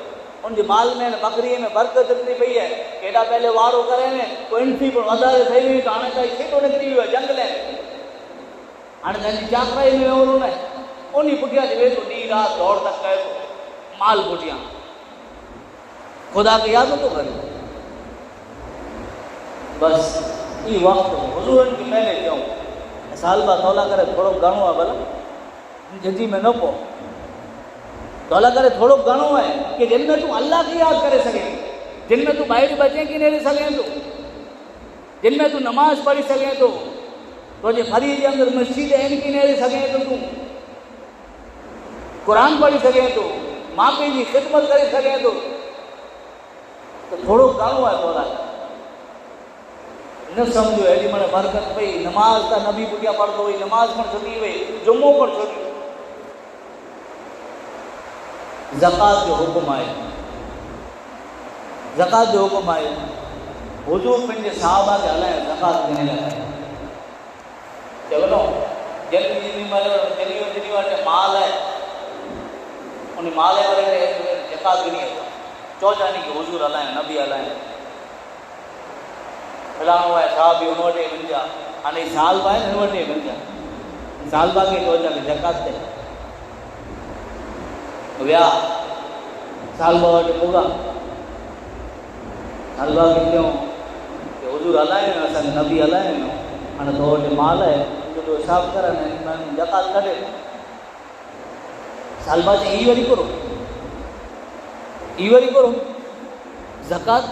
उनजे माल में बकरीअ में बरकत एतिरी पई आहे, केॾा पहले वारो करे ने पोइ इंठी पण वधारे ठही वई, त हाणे काई छेटो निकिरी वियो आहे जंगल में। हाणे तव्हांजी चाकराई में वेहो न, उन पुठियां वेह थो ॾींहुं राति दौड़ तक कयो थो माल पुठियां, ख़ुदा खे यादि नथो करे। बसि ई वक़्तु हुज़ूरनि खे पहले चऊं, सालबा तौला करे थोरो घणो आहे, भला जल्दी में न पओ, तौला करे थोरो घणो आहे कि जिन में तूं अल्लाह खे यादि करे सघें, जिन में तूं ॿाहिरि बचे किने सघें थो, जिन में तूं नमाज़ पढ़ी सघें थो, तुंहिंजे फरी जे अंदरि मस्जिद आहिनि किने सघें थो, तूं क़ुरान पढ़ी सघें थो, माउ पीउ जी ख़िदमत करे सघें थो, त थोरो घणो आहे तौला न सम्झो। हेॾी महिल बरकत पई, नमाज़ त नबी पुठियां पढ़ंदो हुई, नमाज़ पण छुटी वई, जुमो पण छुटी। ज़कात जो हुकुम आहे, ज़कात जो हुकुम आहे। हुज़ूर पंहिंजे साहबा खे हलाए ज़कात ॾियण लाइ चवंदो, जेतिरी वटि माल आहे उन माल वारे खे ज़कात ॾिनी आहे, चौजानी खे हुज़ूर हलाए, नबी हलाए, फलाणो आहे साहब बि हुन वटि वञा। हाणे सालबा आहे न, हिन वटि वञा, सालबा खे चौजा खे ज़कात ॾे। विया सालबा वटि पुॻा, सालबा खे चयूं कि हुज़ूर हलाए, असांखे नबी हलाए, हाणे तो वटि माल आहे, तुंहिंजो हिसाबु कर, ज़कात कढे। सालबा चई, ई वरी करो ज़कात।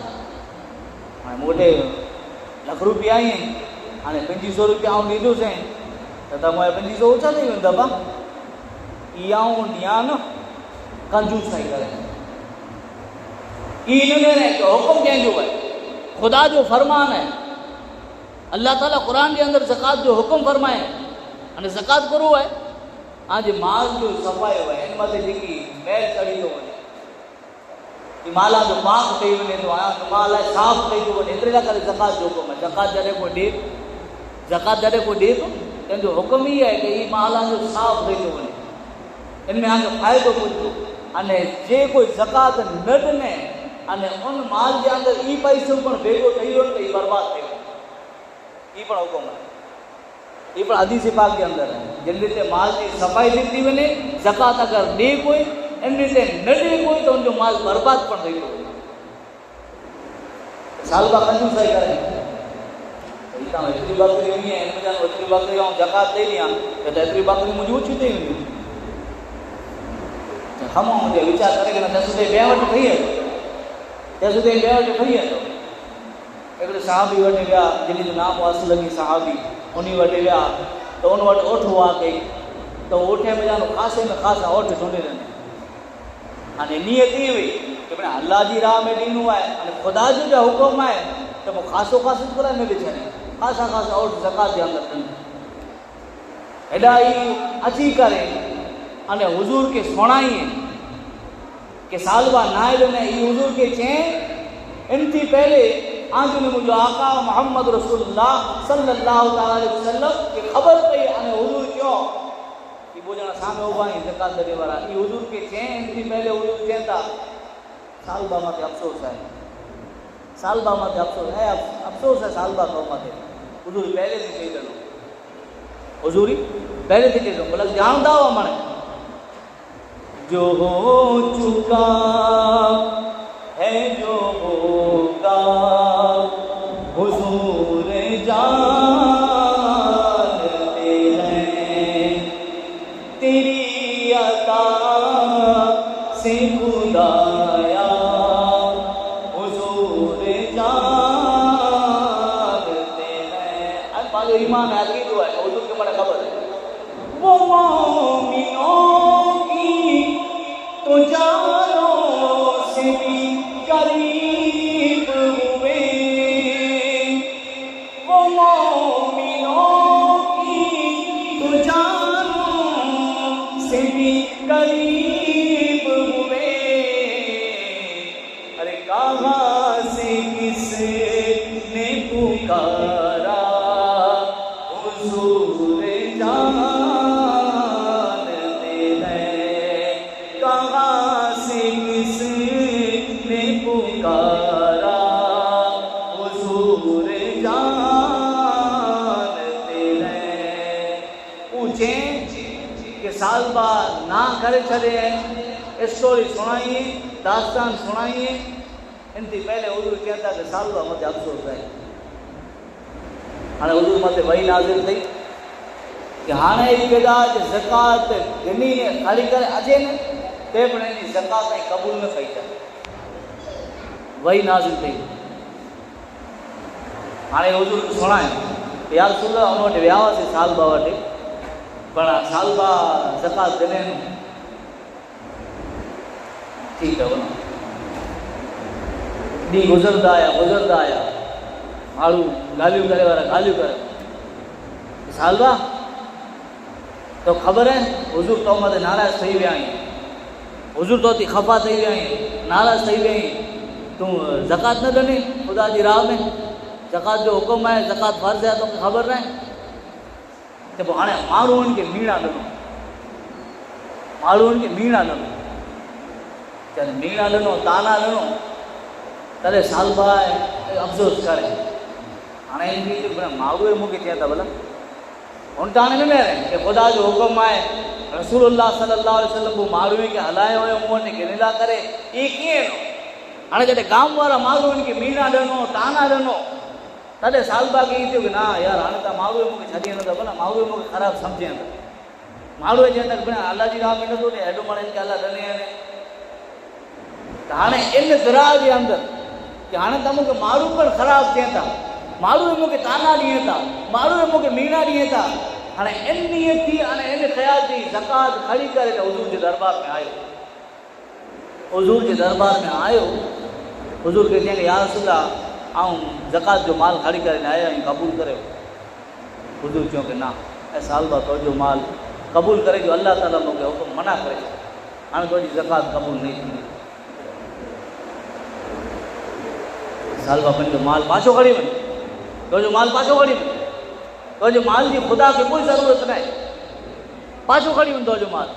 हाणे मूं वटि लख रुपया आई आहिनि, हाणे 2500 रुपया आउं ॾींदुसि त मुंहिंजा 2500 ओछा थी वेंदा बा। इहा आउं ॾियां न कंजूस सां करे, ई न ॾियण जो हुकुम कंहिंजो आहे, ख़ुदा जो फरमान आहे। अल्लाह ताला क़ुर जे अंदरि ज़कात जो हुकुम फरमाए। हाणे ज़कात करो आहे, तव्हांजे माल जो सफ़ायो आहे, हिन मथे जेकी मैल चढ़ी थो वञे, माला जो पाक ठही वञे थो, माल आहे साफ़ ठही थो वञे, एतिरे लाइ करे ज़कात जो हुकुम आहे। ज़कात जॾहिं को ॾिए थो, तंहिंजो हुकुम ई आहे कि हीअ माल जो साफ़ ठही थो वञे, हिन में तव्हांखे फ़ाइदो पुॼंदो। अने जे कोई ज़कात न ॾिने अने उन माल जे अंदरि ई पैसो पण भेगो ठही वियो त हीअ बर्बादु थी वियो, हीअ पण हुकुम आहे, हीअ पण हदीस पाक जे अंदरि आहे। जिन ते माल जी सफ़ाई थी वञे, ज़कात अगरि ॾिए कोई, इन ते न ॾिए कोई, त उनजो माल बर्बादु पण थी वियो। सालबा कंजूस करे तव्हां एतिरी बकरी हुई ऐं हिन में एतिरी बकरी ऐं ज़कात ॾेई ॾियां त एतिरी बकरी मुंहिंजी ऊचियूं थी वेंदियूं। हम मुंहिंजे वीचार करे कि न तेसि ॿिए वटि ठही हलो, तेसि ॿिए वटि ठही हलो। हिकिड़े साहबी वटि विया जंहिंजो नाम असलमी साहबी, उन वटि विया त उन वटि ओठ हुआ कई त ओठे में ॼाणो ख़ासे में ख़ासि ओठ चूंडे ॾिनी। हाणे नियत थी हुई की भई अलाह जी राह में ॾिनो आहे, हाणे ख़ुदा जो जो हुकुम आहे त पोइ ख़ासो ख़ासि कराए में बि छॾे ख़ासा ओठ ज़कात जे अंदरि ॾिनी। हेॾा ई अची करे अने हुज़ूर खे सुणाई कि सालबा नाइब ने ई हुज़ूर के चें इनती पहले आज ने मुझे आका मोहम्मद रसूलुल्लाह सल्लल्लाहु अलैहि वसल्लम के खबर पई अने हुज़ूर क्यों कि वो जना सामने उभा ही ज़कात देने वाला ई हुज़ूर के चें इनती पहले हुज़ूर चेंता सालबा मते अफसोस है, सालबा मते अफसोस है, अफसोस है सालबा कौम मते। हुज़ूर पहले से चई दलो, हुज़ूरी पहले से चई दलो मतलब जानदा हो माने जो हो चुका है जो होगा हुजूर जानते हैं, तेरी अता से खुदाया हुजूर जानते हैं। अब बात ईमान है अकीद हुआ है हुजूर के बड़ा खबर है वो मोमिनों तो जानो से भी करीब हुए, वो मोमिनों की तो जानो से भी करीब हुए। अरे कहाँ से किसने पुकारा हुजूर जानते हैं, कहाँ से किसने पुकारा हुजूर जानते हैं। पूछे कि सालबा ना करे छड़े स्टोरी सुनाइए, दास्तान सुनाइए। इनती पहले हुजूर कहता कि सालबा मते अफसोस है। हाणे हुजूर मते वही नाज़िल थी कि हाणे इब्तिदा ज़कात ॾिनी ख़ाली करे अचे न ते पण जी ज़कात ऐं क़बूल न कई था, वही नाज़िल थी। हाणे हुजूर सुणाए यार रसूल उन वटि विया हुआसीं सालबा वटि, पर सालबा ज़कात ॾिने न। ठीकु आहे वञो, ॾींहं गुज़रंदा आया माण्हू ॻाल्हियूं करे वारा ॻाल्हियूं करे सालबा तो ख़बर है हुजूर तो मते नाराज़ थी विया आहीं, हुजूर तो खफ़ा थी विया आहीं, नाराज़ थी विया आहीं, तूं ज़कात न ॾिनी ख़ुदा जी राह में, ज़कात जो हुकुम है, ज़कात फ़र्ज़ है, तोखे ख़बर न आहे। त पोइ हाणे माण्हुनि खे मीणा ॾिनो, माण्हुनि खे मीणा ॾिनो, जॾहिं मीणा ॾिनो ताना ॾिनो तॾहिं सालबा अफ़सोस करे। हाणे माण्हू मूंखे चए था भला हुन त हाणे न कि ख़ुदा जो हुकुम आहे, रसूलुल्लाह सल्लल्लाहु अलैहि वसल्लम माण्हुनि खे हलायो हुयो मूं वटि गिरला करे, इहे कीअं ॾिनो? हाणे जॾहिं गांव वारा माण्हुनि खे मीणा ॾिनो ताना ॾिनो तॾहिं सालबा खे ईअं थियो कि न यार हाणे त माण्हू मूंखे छॾे नथा, भला माण्हू मूंखे ख़राबु सम्झनि था। माण्हू चवनि था भेण अलाह जी राह में नथो ॾे, हेॾो माण्हुनि खे अलाह ॾिने आहिनि। त हाणे इन दिराह जे अंदरि कि हाणे त मूंखे माण्हू पण ख़राबु थियनि था, माण्हू मूंखे ताना ॾियनि था, माण्हू मूंखे मीणा ॾियनि था। हाणे इन नीयत थी, हाणे इन ख़्याल थी ज़कात खणी करे त हुजूर जे दरबार में आयो, हुजूर जे दरबार में आयो। हुजूर खे चयईं या रसूलल्लाह आऊं ज़कात जो माल खणी करे न आयो आहियां, क़बूल करियो। हुजूर चयो कि न ऐं सालबा तुंहिंजो माल क़बूल करे जो अल्लाह ताला मूंखे हुकुम मना करे छॾियो, हाणे तुंहिंजी ज़कात क़बूल न थींदी। सालबा पंहिंजो माल पाछो खणी वञ, तुंहिंजो माल पाछो खणी वञ, तुंहिंजे माल जी ख़ुदा खे कोई ज़रूरत न आहे, पाछो खणी वञ तुंहिंजो माल।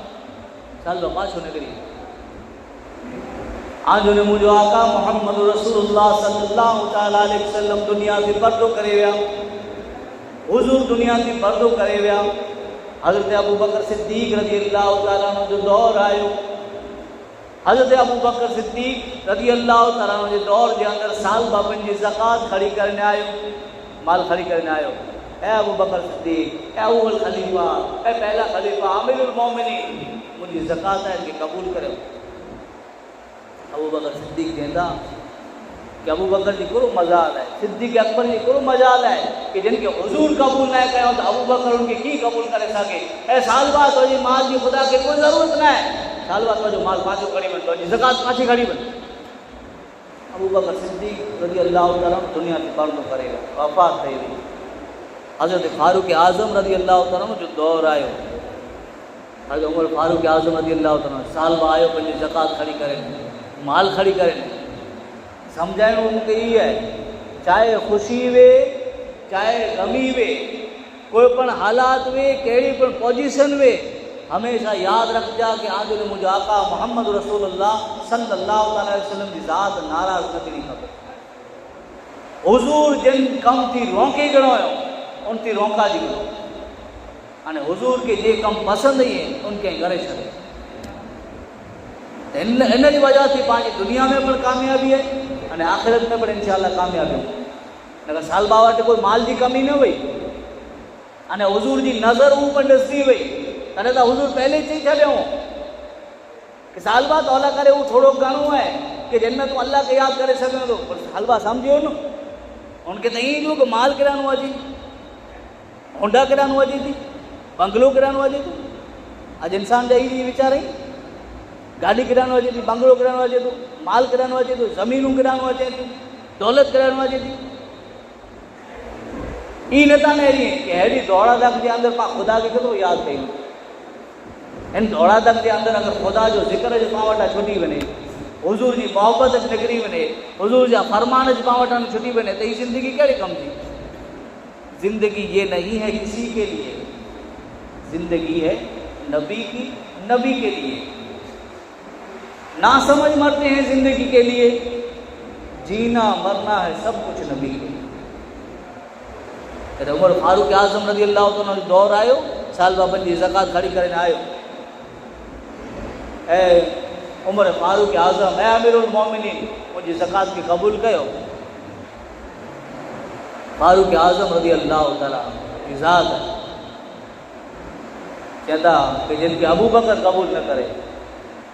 सालबा पाछो निकिरी आज ने मुझे आका मोहम्मद रसूलुल्लाह सल्लल्लाहु अलैहि वसल्लम दुनिया से पर्दो करे विया, हुजूर दुनिया से पर्दो करे विया। हज़रत अबू बकर सिद्दीक़ रज़ी अल्लाह तआला अन्हु जो दौर आयो। हज़रत अबू बकर सिद्दीक़ रज़ी अल्लाह तआला अन्हु जे दौर जे अंदरि सालबा पंहिंजी ज़कात खणी करे आयो। माल खड़ी करने आयो, ए अबू बकर सिद्दीक, ए अव्वल खलीफा, ए पहला खलीफा, अमीरुल मोमिनीन, मुझी ज़कात है कि कबूल करो। अबू बकर सिद्दीक कहता कि अबू बकर जी करो मजाल है, सिद्दीक अकबर जी करो मजाल है कि जिनके हुजूर कबूल न कयो तो अबू बकर उनके की कबूल करे सके। ए साल बाद तो जी माल जी खुदा के कोई ज़रूरत न है, साल बाद तो जो माल पाछो खड़ी बन तो जी ज़कात पाछी खड़ी बन। अबू बकर सिद्दीक रज़ी अल्लाह तआला दुनिया से पर्दो करेगा, वफ़ात थी वई। हज़रत फारूक आज़म रज़ी अल्लाह तआला जो दौर आयो, हज़रत उमर फारूक आज़म रज़ी अल्लाह तआला साल में आयो, पंहिंजी ज़कात खड़ी करे, माल खड़ी करे। समझाइणो मूंखे ई है, चाहे ख़ुशी वे चाहे गमी वे, कोई पण हालात वे, कहिड़ी पण पोजीशन वे, हमेशा याद रखजा कि आज मुंहिंजो आका मोहम्मद रसूलुल्लाह सल्लल्लाहु अलैहि वसल्लम जी ज़ात नाराज़ न थियणी खपे। हुज़ूर जिन कम थी रोके गणो हुयो उन थी रोका जी गणो, अने हुज़ूर के जे कम पसंद ही उनके करे छॾे। इन जी वजह थी पंहिंजी दुनिया में पण कामयाबी है अने आख़िरत में पण इंशाअल्लाह कामयाबी है। न साल बा वटि कोई माल जी कमी न वई, अने हुज़ूर जी नज़र ऊ पण ॾिसजी वई, तॾहिं त हुज़ूर पहले ही चई छॾियो कि साल बाद तौला करे वो थोड़ो घणो है कि जिन में तू अल्लाह के याद करे सघे थो, पर साल बाद सम्झियो न उनके त ईअं जो कि माल किरानो अची, होंडा किरानो अची थी, बंगलो किरानो अचे थो। अॼु इंसान जा ई वीचार आहिनि, गाड़ी किरानो अचे थी, बंगलो किरानो अचे थो, माल किरानो अचे थो, ज़मीनूं किरानो अचे थी, दौलत किरानो अचे थी। ई नथा न कि अहिड़ी दौड़ा धक जे अंदरि पाण ख़ुदा खे केतिरो यादि कयूं। इन दौड़ा धक जे अंदरि अगरि ख़ुदा जो ज़िक्र जे पाण वटां छुटी वञे, हुज़ूर जी मोहबत ज निकिरी वञे, हुज़ूर जा फरमान ज पाण वटां छुटी वञे, त हीअ ज़िंदगी कहिड़े कम जी? ज़िंदगी ये नहीं है किसी के लिए, ज़िंदगी है नबी की, नबी के लिए। ना समझ मरते हैं ज़िंदगी के लिए, जीना मरना है सब कुछ नबी के लिए। उमर फारूक आज़म रज़ी अल्लाह तआला जो दौर आयो, साल बा पंहिंजी ज़कात खड़ी करे आयो। ऐं उमर फारूक आज़म, ऐं अमीरुल मोमिनीन, मुंहिंजी ज़कात खे क़बूल कयो। फारूक आज़म रज़ी अल्लाह तआला जी ज़ात चवंदा कि जिनके अबू बकर क़बूल न करे,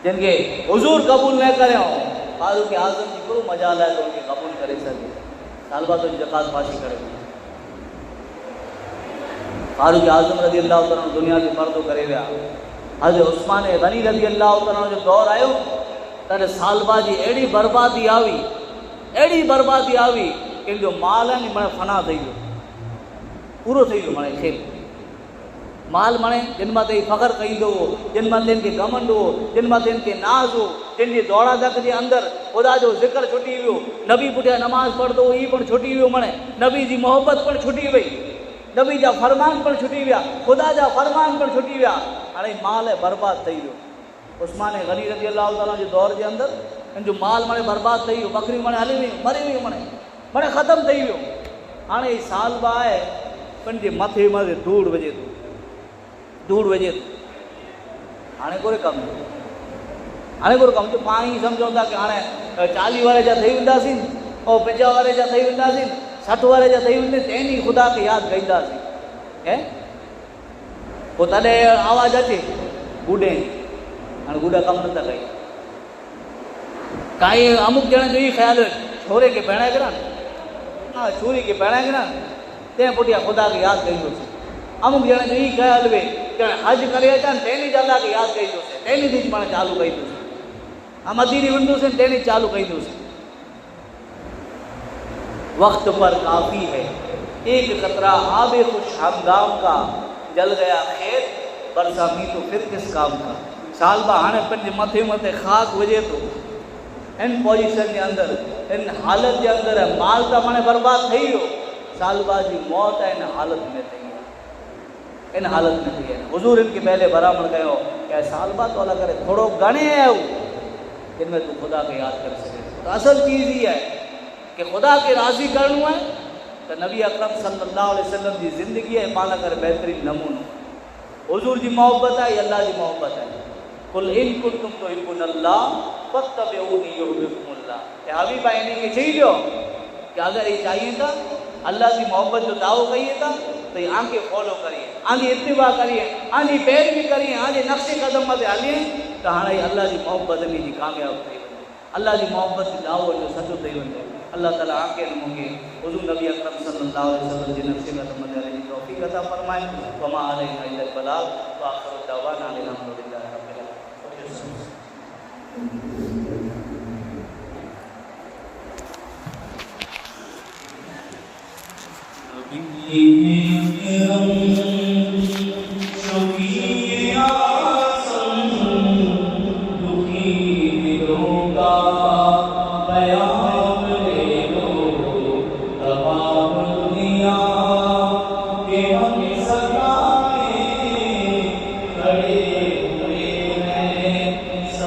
जिनके हुज़ूर क़बूल न करियो, फारूक आज़म जी को मजाल है तो उनके क़बूल करे सके। साल बाद तो ज़कात पासी करे। फारूक आज़म रज़ी अल्लाह तआला दुनिया से पर्दो करे विया। हज़रत उस्मान गनी रज़ी अल्लाह तआला जो दौर आयो, तॾहिं साल बाद जी अहिड़ी बर्बादी आई, अहिड़ी बर्बादी आई कि जो माल है माने फना थी वियो, पूरो थी वियो। माने खेल माल माने जिन मां ते फ़ख्र कईंदो हो, जिन मां ते घमंड हो, जिन मां ते नाज़ हो, जिन जी दौड़ा धक जे अंदरि ख़ुदा जो ज़िक्र छुटी वियो, नबी पुठियां नमाज़ पढ़ंदो ई पण छुटी वियो, माने नबी जी मोहबत पण छुटी वई, नबी जा फरमान पण छुटी विया, ख़ुदा जा फरमान पण छुटी विया। हाणे माल बर्बाद थी वियो। उस्मान गनी रज़ी अल्लाह तआला जे दौर जे अंदरि इन जो माल माने बर्बाद थी वियो, बकरियूं माने हली वियूं, मरी वियूं, माने ख़तमु थी वियो। हाणे साल बा आहे, पंहिंजे मथे मथे धूड़ वॼे थो, धूड़ वॼे थो। हाणे कोई कमु, हाणे कोई कमु, पाण ई सम्झूं था कि हाणे 40 वारे जा ठही वेंदासीं, ऐं 50 वारे जा ठही वेंदासीं, 60 वारे जा ठही वेंदे, तंहिं ॾींहुं ख़ुदा खे यादि कईंदासीं। ऐं पोइ तॾहिं आवाज़ु अचे गुॾे, हाणे गुॾा कमु नथा कई। काई अमुक ॼणनि जो ई ख़्यालु छोरे खे पहिराए किरां, हा छोरी खे पहिराए किरां, तंहिं पुठियां ख़ुदा खे यादि कईंदुसि। अमुक ॼणे जो ई ख़्यालु हुए कि हज करे अचनि, तंहिं ॾींहुं अल्लाह खे यादि कईंदुसि, तंहिं ॾींहुं पाण चालू कईंदुसि, मदीने वेंदुसि, तंहिं ॾींहुं चालू कईंदुसि। वक्त पर काफ़ी है, एक कतरा आबे खुश हमदाम का, जल गया खेत बरसा मी तो फिर किस काम का। साल बा हाणे पंहिंजे मथे मथे ख़ाक वॼे थो। इन पोजीशन जे अंदरि, इन हालत जे अंदरि माल त माने बर्बाद थी वियो, साल बाद जी मौत इन हालत में थी, इन हालत में थी। हुज़ूर इनके पहले बरामद कयो कि साल बाद तो अल्लाह करे थोड़ो घणे है जिनमें तू खुदा के याद कर सके। तो असल चीज़ ही है कि खुदा के राज़ी करणो है, तो नबी अकरम सल्लल्लाहु अलैहि वसल्लम की ज़िंदगी है पाना कर बेहतरीन नमूनो। हुज़ूर जी मोहब्बत है, अल्लाह की मोहब्बत है। कुल इन कुंतुम तुहिब्बुनल्लाह फत्तबिऊनी युहब्बुकुमुल्लाह। हबीबा इन्हें के चई दियो कि अगर ये चाहिए था अल्लाह की मोहब्बत जो दावो कहिए था तो ये आगे फॉलो करिए, आगे इत्तिबा करिए, आगे पैरवी करिए, आगे नक्शे कदम मत हलिए तो हाँ अल्लाह की मोहब्बत में जी कामयाब थी वञे, अल्लाह की मोहब्बत जो दावो जो सचो थी वञे। अल्लाह ताला आके मूंखे हुज़ूर नबी अकरम सल्लल्लाहु अलैहि वसल्लम जे नक्शे कदम में हलण जी तौफ़ीक़ अता फरमाए। वमा अलैना इल्लल बलाग व आखिरु दअवाना अनिल हम्दुलिल्लाहि रब्बिल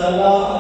Allah